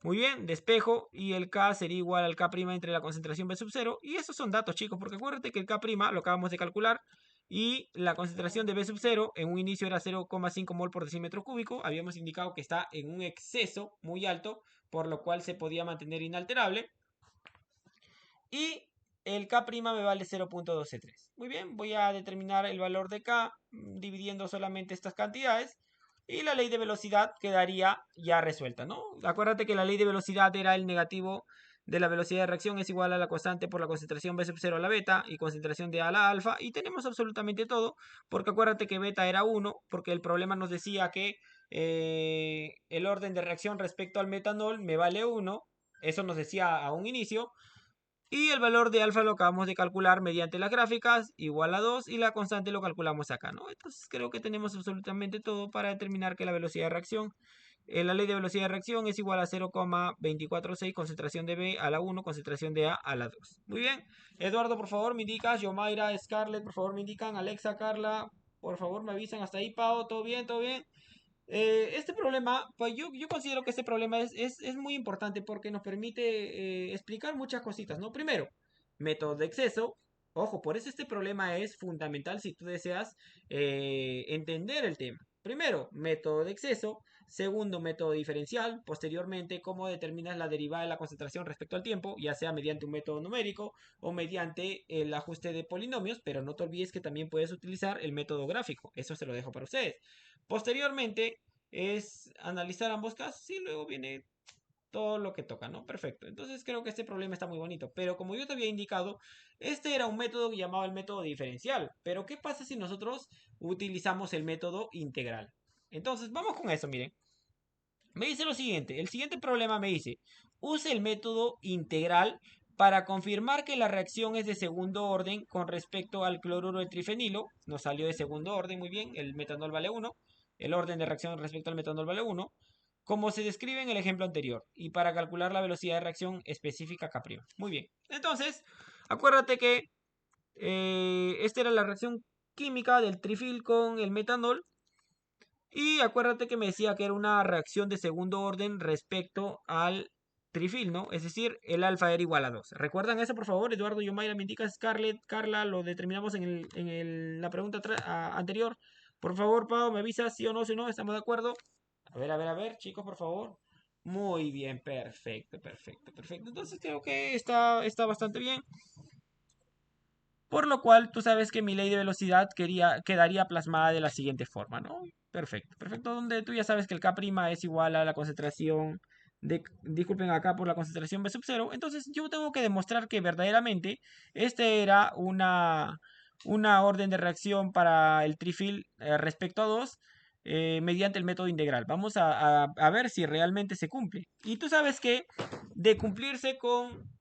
Muy bien, despejo y el K sería igual al K' entre la concentración B sub 0, y esos son datos, chicos, porque acuérdate que el K' lo acabamos de calcular y la concentración de B sub 0 en un inicio era 0,5 mol por decímetro cúbico, habíamos indicado que está en un exceso muy alto, por lo cual se podía mantener inalterable. Y el K' me vale 0.123. Muy bien, voy a determinar el valor de K dividiendo solamente estas cantidades. Y la ley de velocidad quedaría ya resuelta, ¿no? Acuérdate que la ley de velocidad era el negativo de la velocidad de reacción es igual a la constante por la concentración B sub 0 a la beta y concentración de A a la alfa. Y tenemos absolutamente todo, porque acuérdate que beta era 1, porque el problema nos decía que el orden de reacción respecto al metanol me vale 1. Eso nos decía a un inicio. Y el valor de alfa lo acabamos de calcular mediante las gráficas, igual a 2, y la constante lo calculamos acá, ¿no? Entonces creo que tenemos absolutamente todo para determinar que la velocidad de reacción, la ley de velocidad de reacción es igual a 0,246 concentración de B a la 1, concentración de A a la 2. Muy bien. Eduardo, por favor, me indicas. Yomaira, Scarlett, por favor, me indican. Alexa, Carla, por favor, me avisan. Hasta ahí, Pau, ¿todo bien? ¿Todo bien? Este problema, pues yo considero que este problema es muy importante porque nos permite explicar muchas cositas, ¿no? Primero, método de exceso. Ojo, por eso este problema es fundamental si tú deseas entender el tema. Primero, método de exceso. Segundo, método diferencial. Posteriormente, cómo determinas la derivada de la concentración respecto al tiempo, ya sea mediante un método numérico o mediante el ajuste de polinomios, pero no te olvides que también puedes utilizar el método gráfico. Eso se lo dejo para ustedes. Posteriormente es analizar ambos casos y luego viene todo lo que toca, ¿no? Perfecto. Entonces creo que este problema está muy bonito. Pero como yo te había indicado, este era un método llamado el método diferencial. Pero ¿qué pasa si nosotros utilizamos el método integral? Entonces vamos con eso, miren. Me dice lo siguiente. El siguiente problema me dice, use el método integral para confirmar que la reacción es de segundo orden con respecto al cloruro de trifenilo. Nos salió de segundo orden, muy bien. El metanol vale 1. El orden de reacción respecto al metanol vale 1. Como se describe en el ejemplo anterior. Y para calcular la velocidad de reacción específica K'. Muy bien. Entonces, acuérdate que esta era la reacción química del trifil con el metanol. Y acuérdate que me decía que era una reacción de segundo orden respecto al trifil, ¿no? Es decir, el alfa era igual a 2. ¿Recuerdan eso, por favor? Eduardo, Yomaira, me indica Scarlett, Carla, lo determinamos en la pregunta anterior. Por favor, Pau, me avisa si o no, si no, ¿estamos de acuerdo? A ver, chicos, por favor. Muy bien, perfecto, perfecto, perfecto. Entonces creo que está bastante bien. Por lo cual, tú sabes que mi ley de velocidad quedaría plasmada de la siguiente forma, ¿no? Perfecto, perfecto. Donde tú ya sabes que el K' es igual a la concentración disculpen acá por la concentración B sub 0. Entonces yo tengo que demostrar que verdaderamente este era una orden de reacción para el trifil respecto a 2 mediante el método integral. Vamos a ver si realmente se cumple. Y tú sabes que de cumplirse con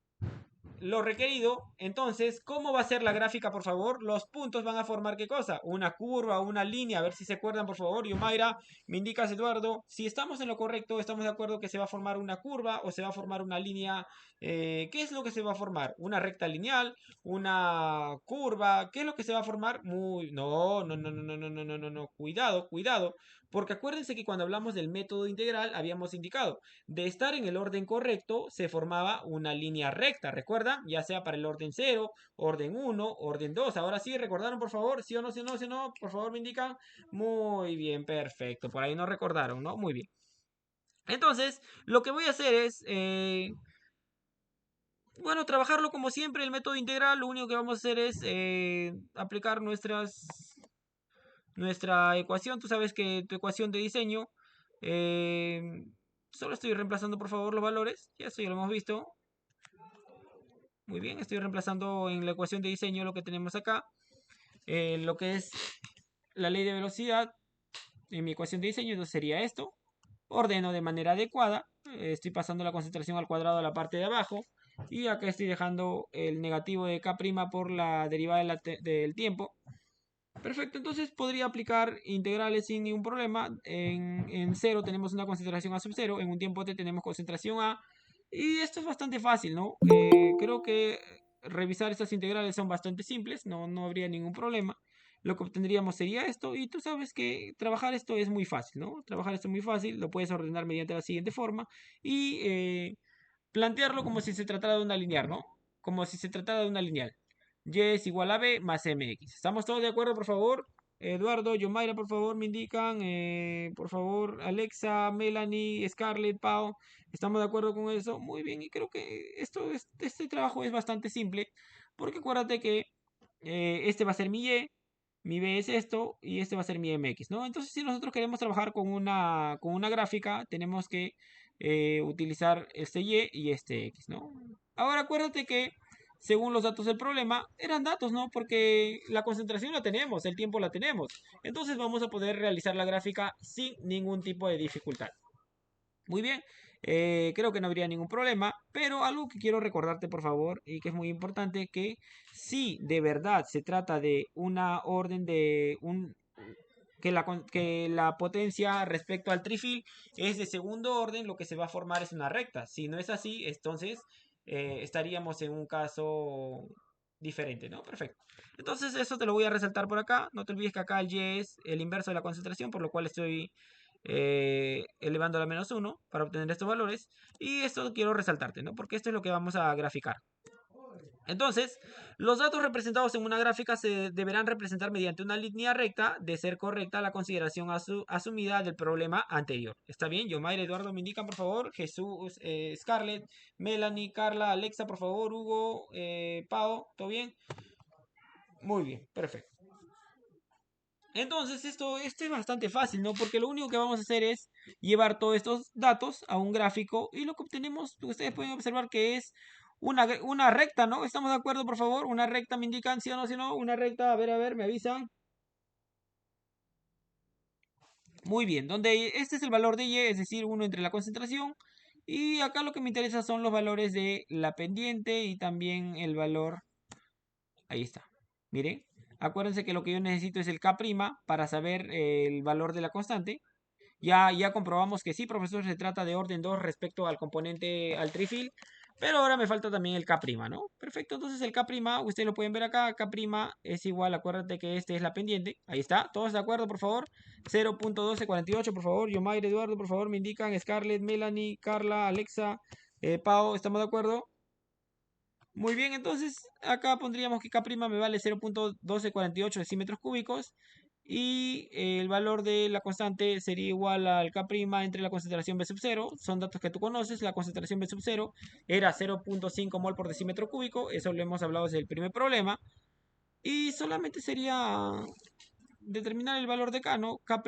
lo requerido. Entonces, ¿cómo va a ser la gráfica, por favor? Los puntos van a formar ¿qué cosa? Una curva, una línea. A ver si se acuerdan, por favor. Yomaira, me indicas, Eduardo. Si estamos en lo correcto, estamos de acuerdo que se va a formar una curva o se va a formar una línea. ¿Qué es lo que se va a formar? ¿Una recta lineal? ¿Una curva? ¿Qué es lo que se va a formar? No, no, no, no, no, no, no, no, no, no. Cuidado, cuidado. Porque acuérdense que cuando hablamos del método integral habíamos indicado, de estar en el orden correcto se formaba una línea recta, ¿recuerdan? Ya sea para el orden 0, orden 1, orden 2. Ahora sí, ¿recordaron por favor? ¿Sí o no, sí o no, sí o no? Por favor me indican. Muy bien, perfecto. Por ahí no recordaron, ¿no? Muy bien. Entonces, lo que voy a hacer es, bueno, trabajarlo como siempre, el método integral. Lo único que vamos a hacer es aplicar nuestra ecuación. Tú sabes que tu ecuación de diseño, eh, solo estoy reemplazando por favor los valores. Ya esto ya lo hemos visto. Muy bien, estoy reemplazando en la ecuación de diseño lo que tenemos acá. Lo que es la ley de velocidad en mi ecuación de diseño, entonces sería esto. Ordeno de manera adecuada. Estoy pasando la concentración al cuadrado a la parte de abajo. Y acá estoy dejando el negativo de K' por la derivada del tiempo. Perfecto, entonces podría aplicar integrales sin ningún problema. En 0 tenemos una concentración A sub 0, en un tiempo T tenemos concentración A. Y esto es bastante fácil, ¿no? Creo que revisar estas integrales son bastante simples, no habría ningún problema. Lo que obtendríamos sería esto, y tú sabes que trabajar esto es muy fácil, ¿no? Trabajar esto es muy fácil, lo puedes ordenar mediante la siguiente forma y plantearlo como si se tratara de una lineal, ¿no? Como si se tratara de una lineal. Y es igual a B más MX. ¿Estamos todos de acuerdo, por favor? Eduardo, Yomaira, por favor, me indican. Por favor, Alexa, Melanie, Scarlett, Pau. ¿Estamos de acuerdo con eso? Muy bien, y creo que este trabajo es bastante simple. Porque acuérdate que este va a ser mi B es esto, y este va a ser mi MX, ¿no? Entonces, si nosotros queremos trabajar con una gráfica, tenemos que utilizar este Y este X, ¿no? Ahora acuérdate que según los datos del problema, eran datos, ¿no? Porque la concentración la tenemos, el tiempo la tenemos. Entonces vamos a poder realizar la gráfica sin ningún tipo de dificultad. Muy bien. creo que no habría ningún problema, pero algo que quiero recordarte por favor y que es muy importante, que si de verdad se trata de una orden de un que la potencia respecto al trifil es de segundo orden, lo que se va a formar es una recta. Si no es así, entonces estaríamos en un caso diferente, ¿no? Perfecto. Entonces eso te lo voy a resaltar por acá. No te olvides que acá el y es el inverso de la concentración, por lo cual estoy elevando a la -1 para obtener estos valores. Y esto quiero resaltarte, ¿no? Porque esto es lo que vamos a graficar. Entonces, los datos representados en una gráfica se deberán representar mediante una línea recta, de ser correcta la consideración asumida del problema anterior. ¿Está bien? Yomaira, Eduardo, me indican, por favor. Jesús, Scarlett, Melanie, Carla, Alexa, por favor. Hugo, Pau, ¿todo bien? Muy bien, perfecto. Entonces, esto es bastante fácil, ¿no? Porque lo único que vamos a hacer es llevar todos estos datos a un gráfico y lo que obtenemos, ustedes pueden observar que es una recta, ¿no? ¿Estamos de acuerdo, por favor? Una recta, me indican, sí o no, si no, una recta, a ver, me avisan. Muy bien, donde este es el valor de Y, es decir, uno entre la concentración. Y acá lo que me interesa son los valores de la pendiente y también el valor. Ahí está. Miren, acuérdense que lo que yo necesito es el K' para saber el valor de la constante. Ya comprobamos que sí, profesor, se trata de orden 2 respecto al componente, al trifil. Pero ahora me falta también el K', ¿no? Perfecto, entonces el K', ustedes lo pueden ver acá. K' es igual, acuérdate que este es la pendiente. Ahí está, ¿todos de acuerdo, por favor? 0.1248, por favor. Yomair, Eduardo, por favor, me indican. Scarlett, Melanie, Carla, Alexa, Pau, ¿estamos de acuerdo? Muy bien, entonces acá pondríamos que K' me vale 0.1248 decímetros cúbicos y el valor de la constante sería igual al K' entre la concentración B sub 0. Son datos que tú conoces. La concentración B sub 0 era 0.5 mol por decímetro cúbico. Eso lo hemos hablado desde el primer problema. Y solamente sería determinar el valor de K, ¿no? K',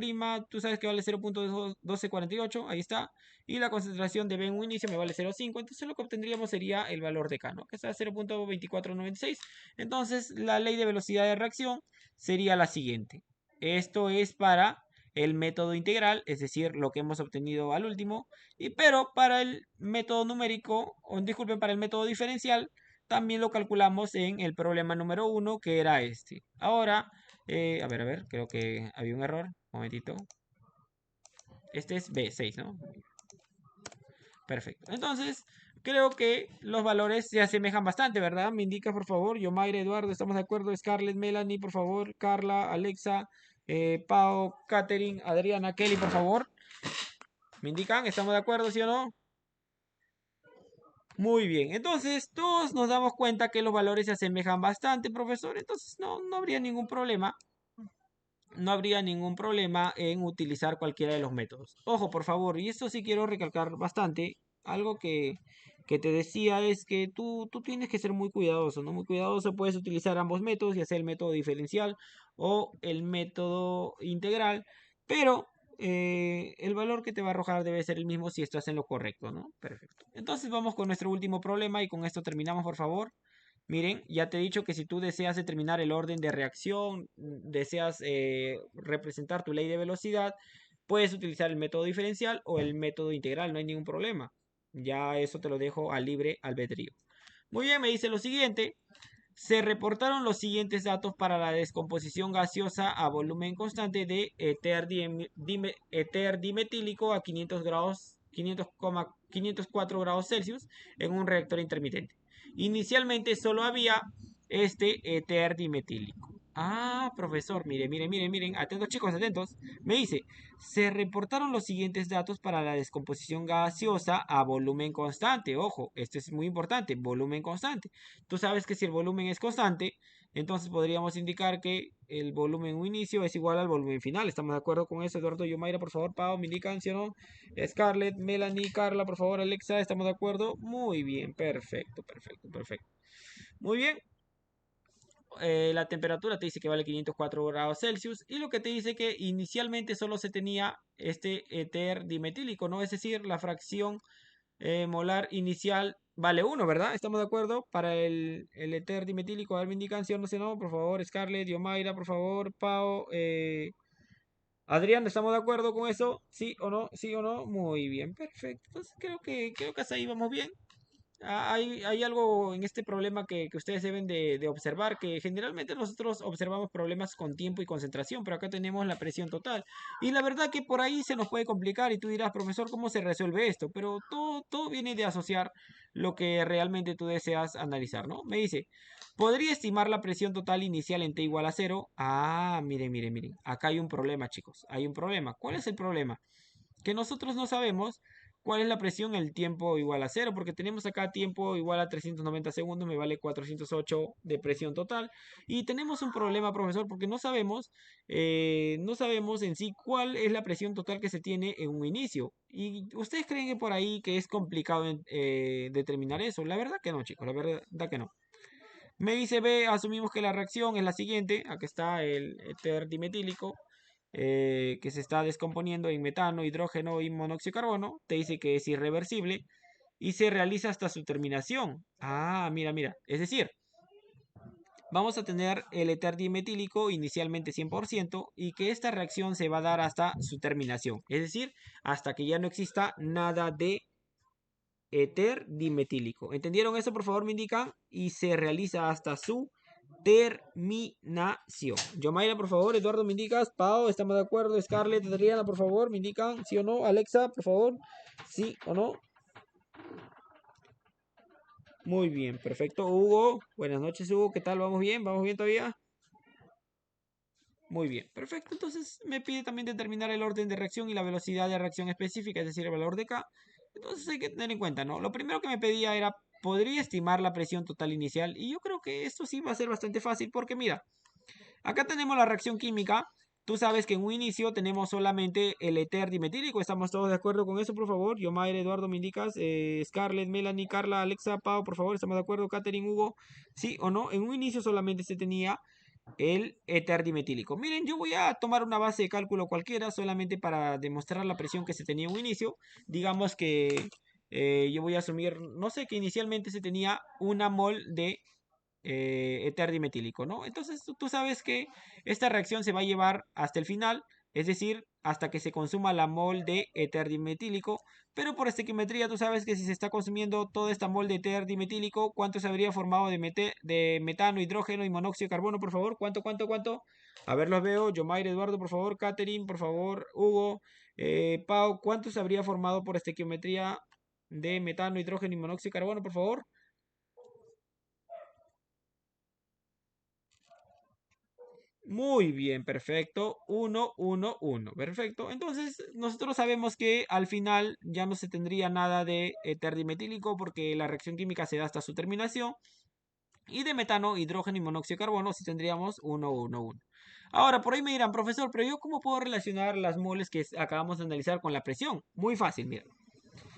tú sabes que vale 0.1248, ahí está. Y la concentración de B en un inicio me vale 0.5. Entonces lo que obtendríamos sería el valor de K, ¿no? Que está 0.2496. Entonces la ley de velocidad de reacción sería la siguiente. Esto es para el método integral, es decir, lo que hemos obtenido al último. Pero para el método numérico, o disculpen, para el método diferencial, también lo calculamos en el problema número 1, que era este. Ahora, a ver, creo que había un error. Un momentito. Este es B6, ¿no? Perfecto. Entonces, creo que los valores se asemejan bastante, ¿verdad? Me indica, por favor. Yomaira, Eduardo, ¿estamos de acuerdo? Scarlett, Melanie, por favor. Carla, Alexa, Pau, Katherine, Adriana, Kelly, por favor. ¿Me indican? ¿Estamos de acuerdo, sí o no? Muy bien, entonces todos nos damos cuenta que los valores se asemejan bastante, profesor, entonces no habría ningún problema. No habría ningún problema en utilizar cualquiera de los métodos. Ojo, por favor, y esto sí quiero recalcar bastante, algo que te decía es que tú tienes que ser muy cuidadoso, ¿no? Muy cuidadoso, puedes utilizar ambos métodos, ya sea el método diferencial o el método integral, pero el valor que te va a arrojar debe ser el mismo si estás en lo correcto, ¿no? Perfecto. Entonces vamos con nuestro último problema y con esto terminamos, por favor. Miren, ya te he dicho que si tú deseas determinar el orden de reacción, deseas representar tu ley de velocidad, puedes utilizar el método diferencial o el método integral, no hay ningún problema. Ya eso te lo dejo a libre albedrío. Muy bien, me dice lo siguiente. Se reportaron los siguientes datos para la descomposición gaseosa a volumen constante de éter dimetílico a 500 grados, 504 grados Celsius en un reactor intermitente. Inicialmente solo había este éter dimetílico. Ah, profesor, miren, atentos chicos, atentos. Me dice, se reportaron los siguientes datos para la descomposición gaseosa a volumen constante. Ojo, esto es muy importante, volumen constante. Tú sabes que si el volumen es constante, entonces podríamos indicar que el volumen inicio es igual al volumen final. ¿Estamos de acuerdo con eso, Eduardo? Yomaira, por favor, Pau, me indican, ¿sí o no? Scarlett, Melanie, Carla, por favor, Alexa, ¿estamos de acuerdo? Muy bien, perfecto. Muy bien. La temperatura te dice que vale 504 grados Celsius y lo que te dice que inicialmente solo se tenía este éter dimetílico, ¿no? Es decir, la fracción molar inicial vale 1, ¿verdad? ¿Estamos de acuerdo? Para el éter dimetílico, a ver, me indican, ¿sí o no? Por favor, Scarlett, Yomaira, por favor, Pau, Adrián, ¿estamos de acuerdo con eso? ¿Sí o no? ¿Sí o no? Muy bien, perfecto. Entonces creo que hasta ahí vamos bien. Hay algo en este problema que ustedes deben de observar, que generalmente nosotros observamos problemas con tiempo y concentración, pero acá tenemos la presión total. Y la verdad que por ahí se nos puede complicar y tú dirás, profesor, ¿cómo se resuelve esto? Pero todo viene de asociar lo que realmente tú deseas analizar, ¿no? Me dice, ¿podría estimar la presión total inicial en T igual a cero? Ah, miren. Acá hay un problema, chicos. Hay un problema. ¿Cuál es el problema? Que nosotros no sabemos cuál es la presión en el tiempo igual a cero, porque tenemos acá tiempo igual a 390 segundos, me vale 408 de presión total. Y tenemos un problema, profesor, porque no sabemos en sí cuál es la presión total que se tiene en un inicio. ¿Y ustedes creen que por ahí que es complicado determinar eso? La verdad que no, chicos, la verdad que no. Me dice B, asumimos que la reacción es la siguiente. Aquí está el éter dimetílico que se está descomponiendo en metano, hidrógeno y monóxido de carbono. Te dice que es irreversible y se realiza hasta su terminación. Ah, mira. Es decir, vamos a tener el éter dimetílico inicialmente 100% y que esta reacción se va a dar hasta su terminación. Es decir, hasta que ya no exista nada de éter dimetílico. ¿Entendieron eso? Por favor, me indican. Y se realiza hasta su terminación. Yomaira, por favor. Eduardo, me indicas. Pau, estamos de acuerdo. Scarlett, Adriana, por favor, me indican. ¿Sí o no? Alexa, por favor. ¿Sí o no? Muy bien, perfecto. Hugo, buenas noches, Hugo. ¿Qué tal? ¿Vamos bien? ¿Vamos bien todavía? Muy bien, perfecto. Entonces me pide también determinar el orden de reacción y la velocidad de reacción específica, es decir, el valor de K. Entonces hay que tener en cuenta, ¿no? Lo primero que me pedía era, ¿podría estimar la presión total inicial? Y yo creo que esto sí va a ser bastante fácil porque mira, acá tenemos la reacción química. Tú sabes que en un inicio tenemos solamente el éter dimetílico. ¿Estamos todos de acuerdo con eso, por favor? Yomaire, Eduardo, me indicas. Scarlett, Melanie, Carla, Alexa, Pau, por favor, ¿estamos de acuerdo? Catherine, Hugo, ¿sí o no? En un inicio solamente se tenía el éter dimetílico. Miren, yo voy a tomar una base de cálculo cualquiera solamente para demostrar la presión que se tenía en un inicio. Digamos que yo voy a asumir, no sé, que inicialmente se tenía una mol de éter dimetílico, ¿no? Entonces tú sabes que esta reacción se va a llevar hasta el final, es decir, hasta que se consuma la mol de éter dimetílico, pero por estequiometría tú sabes que si se está consumiendo toda esta mol de éter dimetílico, ¿cuánto se habría formado de metano, hidrógeno y monóxido de carbono, por favor? ¿Cuánto? A ver, los veo. Yomair, Eduardo, por favor. Catherine, por favor. Hugo, Pau, ¿cuánto se habría formado por estequiometría de metano, hidrógeno y monóxido de carbono, por favor? Muy bien, perfecto. 1. Perfecto. Entonces, nosotros sabemos que al final ya no se tendría nada de éter dimetílico porque la reacción química se da hasta su terminación. Y de metano, hidrógeno y monóxido de carbono sí tendríamos 1. Ahora, por ahí me dirán, profesor, pero yo ¿cómo puedo relacionar las moles que acabamos de analizar con la presión? Muy fácil, mira.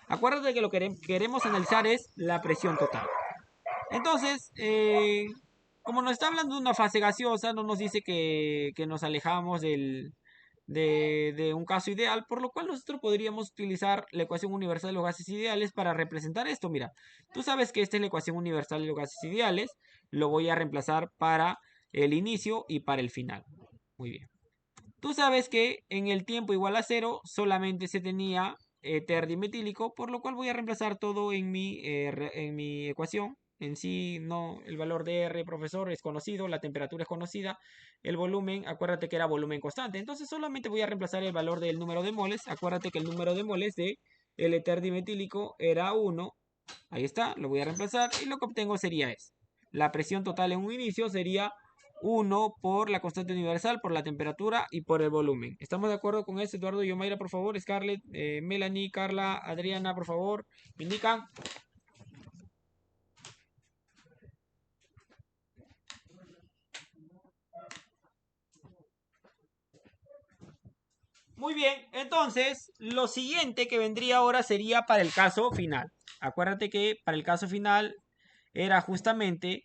Acuérdate que lo que queremos analizar es la presión total. Entonces, como nos está hablando de una fase gaseosa, no nos dice que nos alejamos de un caso ideal, por lo cual nosotros podríamos utilizar la ecuación universal de los gases ideales para representar esto. Mira, tú sabes que esta es la ecuación universal de los gases ideales, lo voy a reemplazar para el inicio y para el final. Muy bien. Tú sabes que en el tiempo igual a cero solamente se tenía éter dimetílico, por lo cual voy a reemplazar todo en mi ecuación. En sí, no, el valor de R, profesor, es conocido, la temperatura es conocida, el volumen, acuérdate que era volumen constante. Entonces solamente voy a reemplazar el valor del número de moles. Acuérdate que el número de moles de el éter dimetílico era 1. Ahí está, lo voy a reemplazar y lo que obtengo sería eso. La presión total en un inicio sería 1 por la constante universal, por la temperatura y por el volumen. ¿Estamos de acuerdo con eso, Eduardo y Yomaira, por favor? Scarlett, Melanie, Carla, Adriana, por favor, me indican. Muy bien, entonces lo siguiente que vendría ahora sería para el caso final. Acuérdate que para el caso final era justamente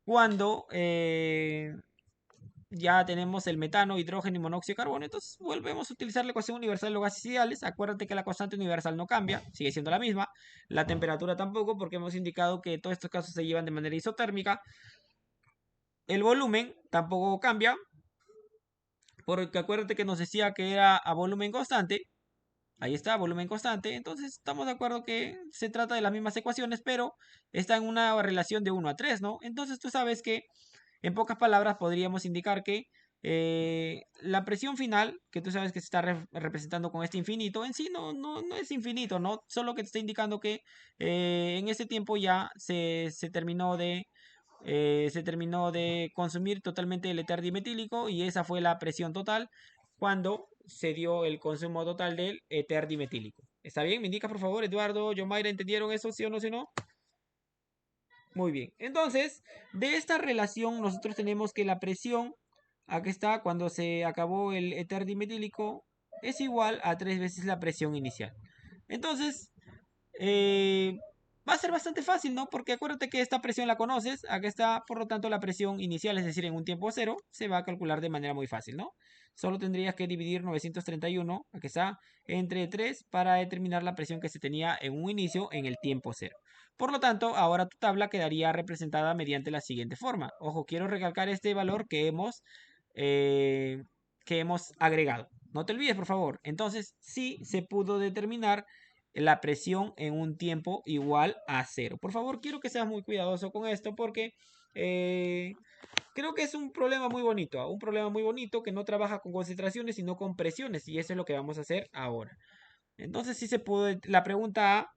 cuando ya tenemos el metano, hidrógeno y monóxido de carbono. Entonces volvemos a utilizar la ecuación universal de los gases ideales. Acuérdate que la constante universal no cambia, sigue siendo la misma. La temperatura tampoco, porque hemos indicado que todos estos casos se llevan de manera isotérmica. El volumen tampoco cambia, Porque acuérdate que nos decía que era a volumen constante. Ahí está, volumen constante. Entonces estamos de acuerdo que se trata de las mismas ecuaciones, pero está en una relación de 1 a 3, ¿no? Entonces tú sabes que, en pocas palabras, podríamos indicar que la presión final, que tú sabes que se está representando con este infinito, en sí no es infinito, ¿no? Solo que te está indicando que en ese tiempo ya se terminó de consumir totalmente el éter dimetílico y esa fue la presión total cuando se dio el consumo total del éter dimetílico. ¿Está bien? ¿Me indica por favor, Eduardo, Yomaira, entendieron eso, sí o no, sí o no? Muy bien. Entonces, de esta relación nosotros tenemos que la presión, aquí está, cuando se acabó el éter dimetílico, es igual a 3 veces la presión inicial. Entonces, eh, va a ser bastante fácil, ¿no? Porque acuérdate que esta presión la conoces, acá está, por lo tanto la presión inicial, es decir, en un tiempo cero, se va a calcular de manera muy fácil, ¿no? Solo tendrías que dividir 931, aquí está, entre 3 para determinar la presión que se tenía en un inicio en el tiempo cero. Por lo tanto, ahora tu tabla quedaría representada mediante la siguiente forma. Ojo, quiero recalcar este valor eh, que hemos agregado. No te olvides, por favor. Entonces, sí se pudo determinar la presión en un tiempo igual a cero. Por favor, quiero que seas muy cuidadoso con esto porque eh, creo que es un problema muy bonito, un problema muy bonito que no trabaja con concentraciones sino con presiones y eso es lo que vamos a hacer ahora. Entonces, si se pudo, la pregunta A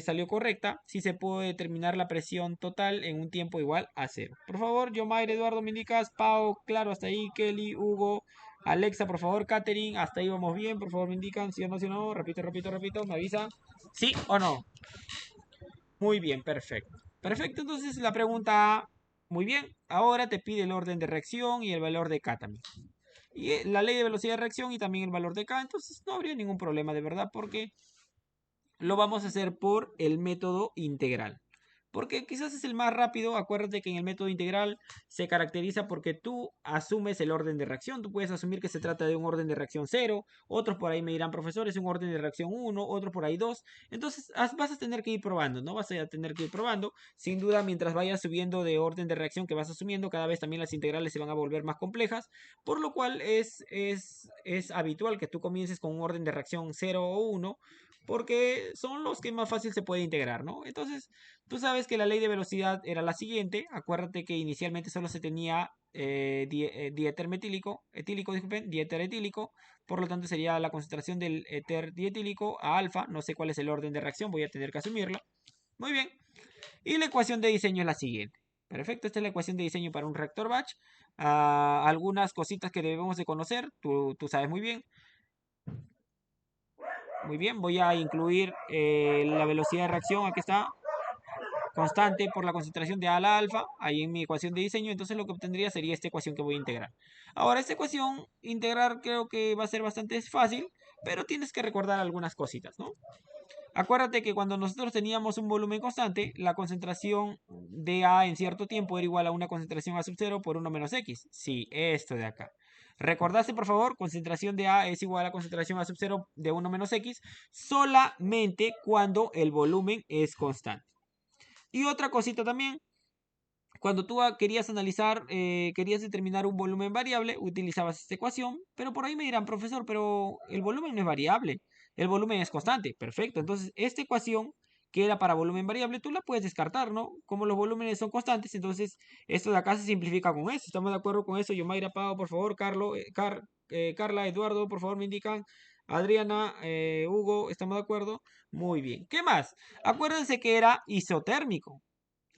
salió correcta, si se pudo determinar la presión total en un tiempo igual a cero. Por favor, Yomair, Eduardo, me indicas, Pau, claro, hasta ahí, Kelly, Hugo, Alexa, por favor, Katherine, hasta ahí vamos bien, por favor, me indican, sí o no, sí o no, repito, repito, repito, me avisa, sí o no. Muy bien, perfecto. Perfecto, entonces la pregunta A, muy bien, ahora te pide el orden de reacción y el valor de K también. Y la ley de velocidad de reacción y también el valor de K, entonces no habría ningún problema de verdad porque lo vamos a hacer por el método integral. Porque quizás es el más rápido. Acuérdate que en el método integral se caracteriza porque tú asumes el orden de reacción. Tú puedes asumir que se trata de un orden de reacción 0. Otros por ahí me dirán, profesor, es un orden de reacción 1. Otros por ahí 2. Entonces vas a tener que ir probando, ¿no? Vas a tener que ir probando. Sin duda, mientras vayas subiendo de orden de reacción que vas asumiendo, cada vez también las integrales se van a volver más complejas. Por lo cual es habitual que tú comiences con un orden de reacción 0 o 1 porque son los que más fácil se puede integrar, ¿no? Entonces, tú sabes que la ley de velocidad era la siguiente. Acuérdate que inicialmente solo se tenía diéter metílico, etílico, disculpen, diéter etílico. Por lo tanto, sería la concentración del éter dietílico a alfa. No sé cuál es el orden de reacción, voy a tener que asumirlo. Muy bien. Y la ecuación de diseño es la siguiente. Perfecto, esta es la ecuación de diseño para un reactor batch. Algunas cositas que debemos de conocer, tú sabes muy bien. Muy bien, voy a incluir la velocidad de reacción, aquí está, constante por la concentración de A a la alfa, ahí en mi ecuación de diseño, entonces lo que obtendría sería esta ecuación que voy a integrar. Ahora, esta ecuación integrar creo que va a ser bastante fácil, pero tienes que recordar algunas cositas, ¿no? Acuérdate que cuando nosotros teníamos un volumen constante, la concentración de A en cierto tiempo era igual a una concentración A sub 0 por 1 menos X. Sí, esto de acá. Recordaste, por favor, concentración de A es igual a concentración A sub 0 de 1 menos X solamente cuando el volumen es constante. Y otra cosita también, cuando tú querías analizar, querías determinar un volumen variable, utilizabas esta ecuación, pero por ahí me dirán, profesor, pero el volumen no es variable, el volumen es constante. Perfecto, entonces esta ecuación que era para volumen variable, tú la puedes descartar, ¿no? Como los volúmenes son constantes, entonces esto de acá se simplifica con eso. ¿Estamos de acuerdo con eso? Yomaira, Pau, por favor, Carla, Eduardo, por favor, me indican. Adriana, Hugo, ¿estamos de acuerdo? Muy bien. ¿Qué más? Acuérdense que era isotérmico.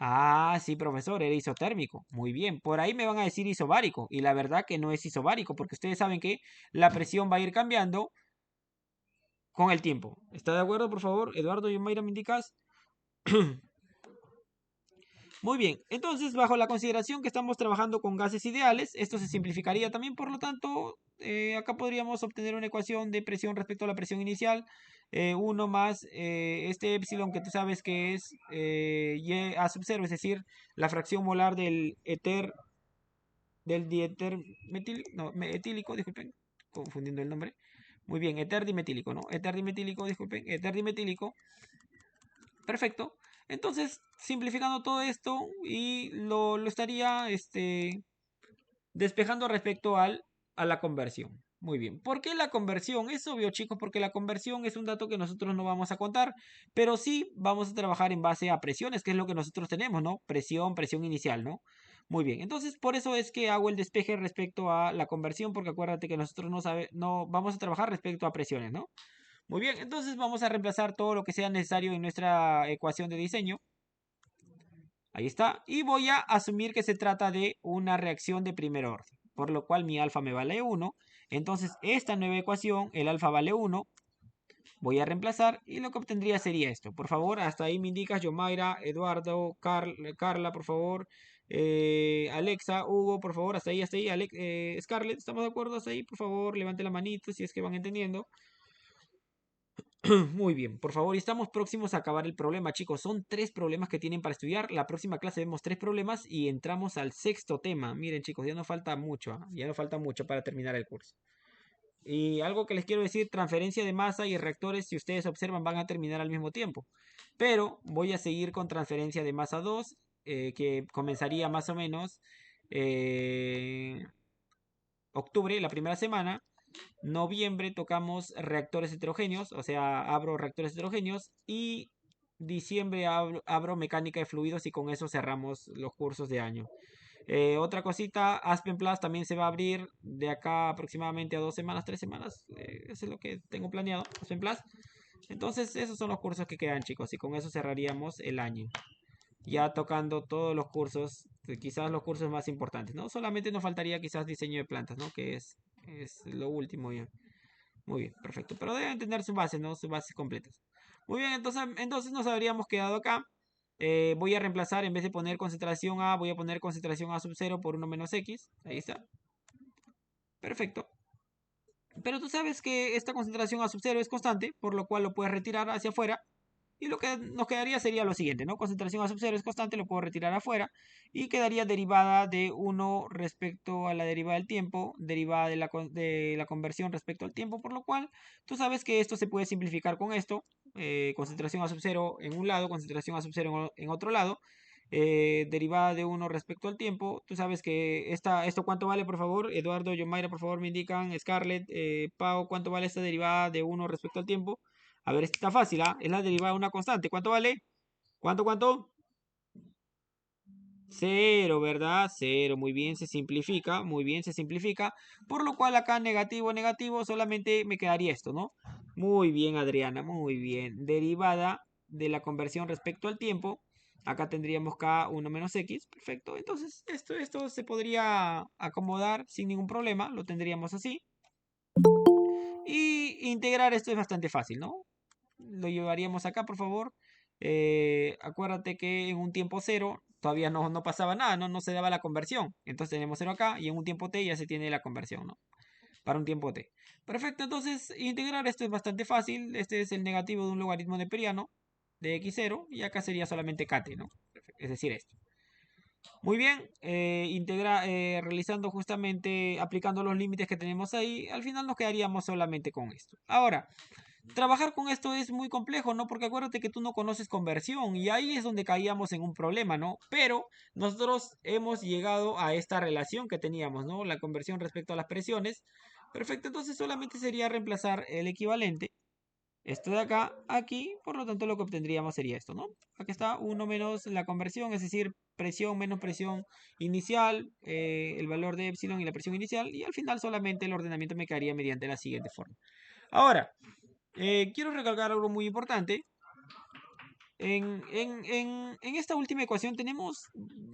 Ah, sí, profesor, era isotérmico. Muy bien. Por ahí me van a decir isobárico. Y la verdad que no es isobárico, porque ustedes saben que la presión va a ir cambiando con el tiempo. ¿Está de acuerdo, por favor? Eduardo y Mayra, ¿me indicas? Muy bien. Entonces, bajo la consideración que estamos trabajando con gases ideales, esto se simplificaría también, por lo tanto, acá podríamos obtener una ecuación de presión respecto a la presión inicial. 1 más este epsilon que tú sabes que es y a sub 0, es decir, la fracción molar del éter del diéter etílico, disculpen, confundiendo el nombre. Muy bien, éter dimetílico, ¿no? Éter dimetílico, disculpen, éter dimetílico. Perfecto. Entonces, simplificando todo esto y lo estaría despejando respecto a la conversión. Muy bien. ¿Por qué la conversión? Es obvio, chicos, porque la conversión es un dato que nosotros no vamos a contar, pero sí vamos a trabajar en base a presiones, que es lo que nosotros tenemos, ¿no? Presión, presión inicial, ¿no? Muy bien. Entonces, por eso es que hago el despeje respecto a la conversión, porque acuérdate que nosotros no vamos a trabajar respecto a presiones, ¿no? Muy bien. Entonces, vamos a reemplazar todo lo que sea necesario en nuestra ecuación de diseño. Ahí está. Y voy a asumir que se trata de una reacción de primer orden, por lo cual mi alfa me vale 1. Entonces, esta nueva ecuación, el alfa vale 1. Voy a reemplazar y lo que obtendría sería esto. Por favor, hasta ahí me indicas, Yomaira, Eduardo, Carla, por favor. Alexa, Hugo, por favor, hasta ahí, Scarlett, ¿estamos de acuerdo? Hasta ahí, por favor, levante la manito si es que van entendiendo. Muy bien, por favor, estamos próximos a acabar el problema, chicos. Son 3 problemas que tienen para estudiar. La próxima clase vemos 3 problemas y entramos al 6.º tema. Miren, chicos, ya no falta mucho, ya no falta mucho para terminar el curso. Y algo que les quiero decir, transferencia de masa y reactores, si ustedes observan, van a terminar al mismo tiempo. Pero voy a seguir con transferencia de masa 2, que comenzaría más o menos octubre, la primera semana. Noviembre tocamos reactores heterogéneos, o sea, abro reactores heterogéneos. Y diciembre abro mecánica de fluidos y con eso cerramos los cursos de año. Otra cosita, Aspen Plus también se va a abrir de acá aproximadamente a 2 semanas, 3 semanas. Eso es lo que tengo planeado, Aspen Plus. Entonces, esos son los cursos que quedan, chicos, y con eso cerraríamos el año. Ya tocando todos los cursos, quizás los cursos más importantes, ¿no? Solamente nos faltaría quizás diseño de plantas, ¿no? Que es lo último ya. Muy bien, perfecto. Pero deben tener sus bases, ¿no? Sus bases completas. Muy bien, entonces nos habríamos quedado acá. Voy a reemplazar, en vez de poner concentración A, voy a poner concentración A sub 0 por 1 menos X. Ahí está. Perfecto. Pero tú sabes que esta concentración A sub 0 es constante, por lo cual lo puedes retirar hacia afuera. Y lo que nos quedaría sería lo siguiente, ¿no? Concentración A sub 0 es constante, lo puedo retirar afuera. Y quedaría derivada de 1 respecto a la derivada del tiempo, derivada de la conversión respecto al tiempo, por lo cual tú sabes que esto se puede simplificar con esto. Concentración A sub 0 en un lado, concentración A sub 0 en otro lado. Derivada de 1 respecto al tiempo. Tú sabes que esto cuánto vale, por favor. Eduardo, Yomaira, por favor, me indican. Scarlett, Pau, ¿cuánto vale esta derivada de 1 respecto al tiempo? A ver, está fácil, ¿ah? Es la derivada de una constante. ¿Cuánto vale? ¿Cuánto? Cero, ¿verdad? Cero. Muy bien, se simplifica. Muy bien, se simplifica. Por lo cual acá negativo, negativo, solamente me quedaría esto, ¿no? Muy bien, Adriana, muy bien. Derivada de la conversión respecto al tiempo. Acá tendríamos K1 menos X. Perfecto. Entonces, esto se podría acomodar sin ningún problema. Lo tendríamos así. Y integrar esto es bastante fácil, ¿no? Lo llevaríamos acá, por favor. Acuérdate que en un tiempo cero todavía no pasaba nada, no se daba la conversión. Entonces tenemos 0 acá y en un tiempo t ya se tiene la conversión, ¿no? Para un tiempo t. Perfecto, entonces integrar esto es bastante fácil. Este es el negativo de un logaritmo neperiano de x0 y acá sería solamente kt, ¿no? Es decir, esto. Muy bien, realizando justamente, aplicando los límites que tenemos ahí, al final nos quedaríamos solamente con esto. Ahora, trabajar con esto es muy complejo, ¿no? Porque acuérdate que tú no conoces conversión y ahí es donde caíamos en un problema, ¿no? Pero nosotros hemos llegado a esta relación que teníamos, ¿no? La conversión respecto a las presiones. Perfecto, entonces solamente sería reemplazar el equivalente. Esto de acá, aquí, por lo tanto lo que obtendríamos sería esto, ¿no? Aquí está 1 menos la conversión, es decir, presión menos presión inicial, el valor de epsilon y la presión inicial, y al final solamente el ordenamiento me quedaría mediante la siguiente forma. Ahora, quiero recalcar algo muy importante. En esta última ecuación tenemos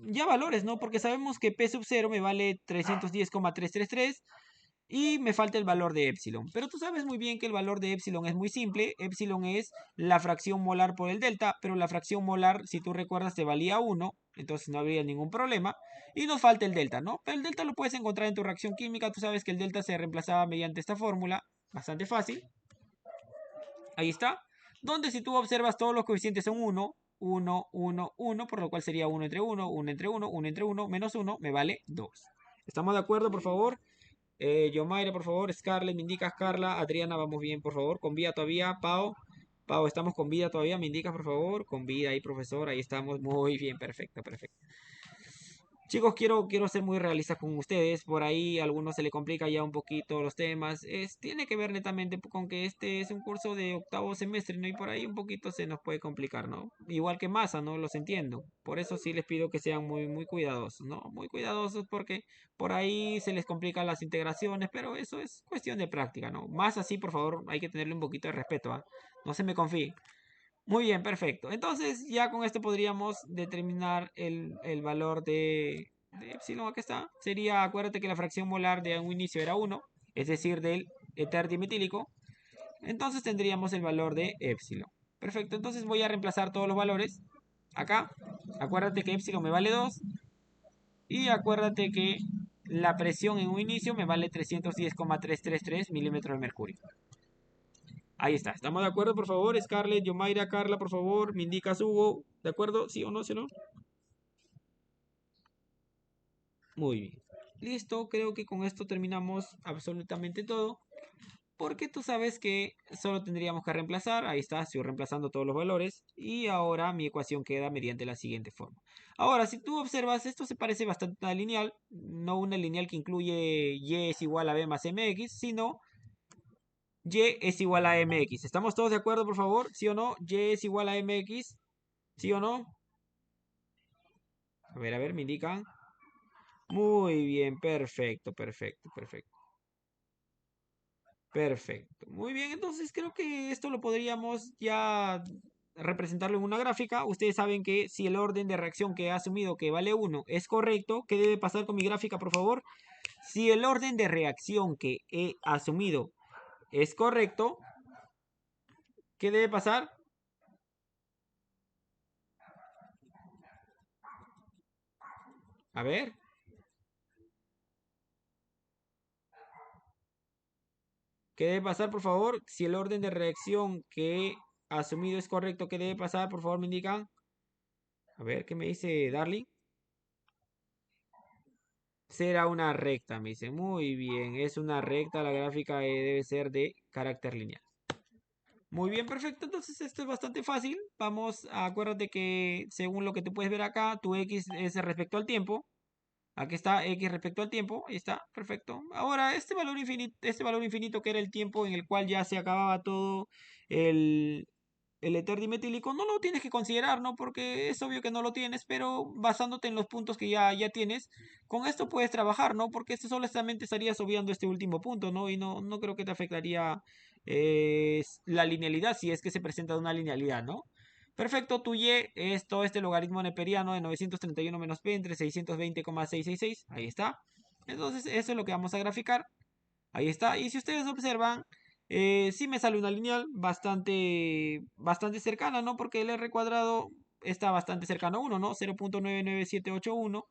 ya valores, ¿no? Porque sabemos que P sub 0 me vale 310,333 y me falta el valor de epsilon. Pero tú sabes muy bien que el valor de epsilon es muy simple. Epsilon es la fracción molar por el delta, pero la fracción molar, si tú recuerdas, te valía 1, entonces no habría ningún problema. Y nos falta el delta, ¿no? Pero el delta lo puedes encontrar en tu reacción química. Tú sabes que el delta se reemplazaba mediante esta fórmula, bastante fácil. Ahí está. Donde si tú observas todos los coeficientes son 1, 1, 1, 1, por lo cual sería 1 entre 1, 1 entre 1, 1 entre 1, menos 1, me vale 2. ¿Estamos de acuerdo, por favor? Yomaira, por favor. Scarlett, me indicas. Carla, Adriana, vamos bien, por favor. Con vida todavía. Pau, estamos con vida todavía. Me indicas, por favor. Con vida ahí, profesor. Ahí estamos. Muy bien, perfecto, perfecto. Chicos, quiero ser muy realista con ustedes. Por ahí a algunos se le complica ya un poquito los temas. Tiene que ver netamente con que este es un curso de octavo semestre, ¿no? Y por ahí un poquito se nos puede complicar, ¿no? Igual que masa, ¿no? Los entiendo. Por eso sí les pido que sean muy cuidadosos, ¿no? Muy cuidadosos porque por ahí se les complican las integraciones, pero eso es cuestión de práctica, ¿no? Más así, por favor, hay que tenerle un poquito de respeto, ¿ah? No se me confíe. Muy bien, perfecto. Entonces ya con esto podríamos determinar el valor de epsilon. Acá está. Sería, acuérdate que la fracción molar de un inicio era 1, es decir, del éter dimetílico. Entonces tendríamos el valor de epsilon. Perfecto, entonces voy a reemplazar todos los valores acá. Acuérdate que epsilon me vale 2. Y acuérdate que la presión en un inicio me vale 310,333 milímetros de mercurio. Ahí está. ¿Estamos de acuerdo, por favor? Scarlett, Yomaira, Carla, por favor, me indicas Hugo. ¿De acuerdo? ¿Sí o no? ¿Sí o no? Muy bien. Listo, creo que con esto terminamos absolutamente todo. Porque tú sabes que solo tendríamos que reemplazar. Ahí está, estoy reemplazando todos los valores. Y ahora mi ecuación queda mediante la siguiente forma. Ahora, si tú observas, esto se parece bastante a una lineal. No una lineal que incluye y es igual a b más mx, sino y es igual a mx. ¿Estamos todos de acuerdo, por favor? ¿Sí o no? Y es igual a mx. ¿Sí o no? A ver, me indican. Muy bien, perfecto, perfecto, perfecto. Perfecto. Muy bien, entonces creo que esto lo podríamos ya representarlo en una gráfica. Ustedes saben que si el orden de reacción que he asumido que vale 1 es correcto, ¿qué debe pasar con mi gráfica, por favor? Si el orden de reacción que he asumido es correcto, ¿qué debe pasar? A ver. ¿Qué debe pasar, por favor? Si el orden de reacción que he asumido es correcto, ¿qué debe pasar? Por favor, me indican. A ver, ¿qué me dice Darling? Será una recta, me dice. Muy bien, es una recta. La gráfica debe ser de carácter lineal. Muy bien, perfecto. Entonces esto es bastante fácil. Vamos, acuérdate que según lo que tú puedes ver acá, tu X es respecto al tiempo. Aquí está X respecto al tiempo. Ahí está, perfecto. Ahora, este valor infinito que era el tiempo en el cual ya se acababa todo el, el éter dimetílico, no lo tienes que considerar, ¿no? Porque es obvio que no lo tienes, pero basándote en los puntos que ya tienes, con esto puedes trabajar, ¿no? Porque esto solamente estarías obviando este último punto, ¿no? Y no creo que te afectaría la linealidad si es que se presenta una linealidad, ¿no? Perfecto, tu y es todo este logaritmo neperiano de 931 menos p entre 620,666. Ahí está. Entonces, eso es lo que vamos a graficar. Ahí está. Y si ustedes observan, sí me sale una lineal bastante cercana, ¿no? Porque el r cuadrado está bastante cercano a 1, ¿no? 0.99781.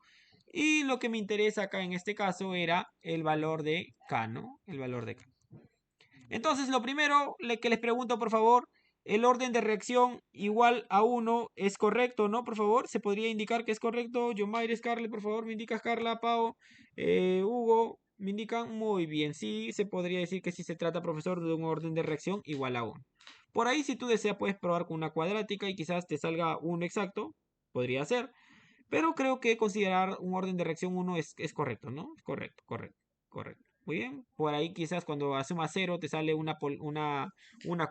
Y lo que me interesa acá en este caso era el valor de K, ¿no? El valor de K. Entonces, lo primero que les pregunto, por favor, el orden de reacción igual a 1 es correcto, ¿no? Por favor, ¿se podría indicar que es correcto? Yomaire, Scarlett, por favor, me indicas Carla, Pau, Hugo, me indican muy bien. Sí, se podría decir que sí se trata, profesor, de un orden de reacción igual a 1. Por ahí, si tú deseas, puedes probar con una cuadrática y quizás te salga un exacto, podría ser. Pero creo que considerar un orden de reacción 1 es correcto, ¿no? Correcto, correcto, correcto. Muy bien. Por ahí quizás cuando asumas 0 te sale una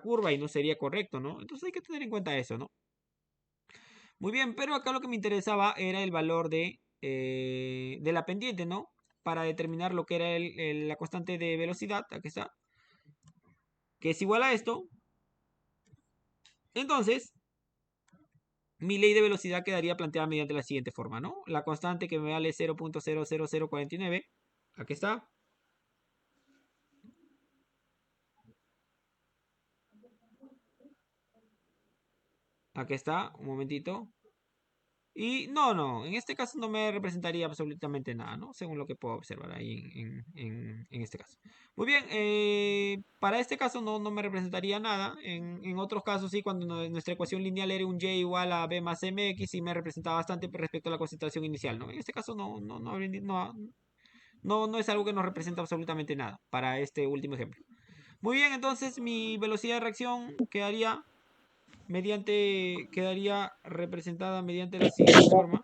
curva y no sería correcto, ¿no? Entonces hay que tener en cuenta eso, ¿no? Muy bien, pero acá lo que me interesaba era el valor de la pendiente, ¿no? Para determinar lo que era la constante de velocidad, aquí está, que es igual a esto. Entonces, mi ley de velocidad quedaría planteada mediante la siguiente forma, ¿no? La constante que me vale 0.00049, aquí está. Aquí está, un momentito. Y no, en este caso no me representaría absolutamente nada, ¿no? Según lo que puedo observar ahí en este caso. Muy bien, para este caso no me representaría nada. En otros casos sí, cuando nuestra ecuación lineal era un y igual a b más mx, sí me representaba bastante respecto a la concentración inicial, ¿no? En este caso no es algo que nos representa absolutamente nada para este último ejemplo. Muy bien, entonces mi velocidad de reacción quedaría representada mediante la siguiente forma.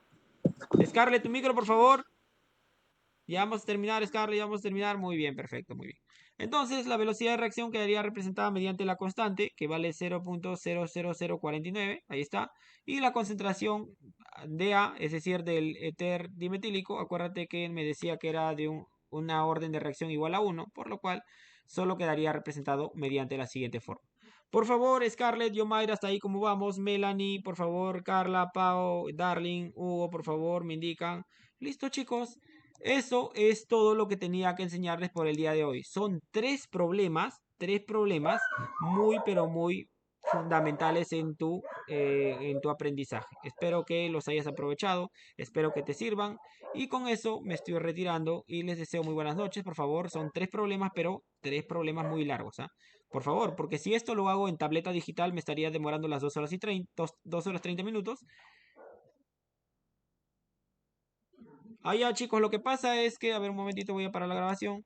Scarlett, tu micro, por favor. Ya vamos a terminar, Scarlett, ya vamos a terminar. Muy bien, perfecto, muy bien. Entonces, la velocidad de reacción quedaría representada mediante la constante, que vale 0.00049, ahí está. Y la concentración DA, es decir, del éter dimetílico, acuérdate que me decía que era de una orden de reacción igual a 1, por lo cual solo quedaría representado mediante la siguiente forma. Por favor, Scarlett, Yomaira, hasta ahí como vamos. Melanie, por favor, Carla, Pau, Darling, Hugo, por favor, me indican. Listo, chicos. Eso es todo lo que tenía que enseñarles por el día de hoy. Son tres problemas muy, pero muy fundamentales en tu aprendizaje. Espero que los hayas aprovechado, espero que te sirvan y con eso me estoy retirando y les deseo muy buenas noches. Por favor, son tres problemas, pero tres problemas muy largos. ¿Ah? Por favor, porque si esto lo hago en tableta digital me estaría demorando las 2 horas y 30, 2 horas 30 minutos. Ah, ya chicos, lo que pasa es que, a ver un momentito, voy a parar la grabación.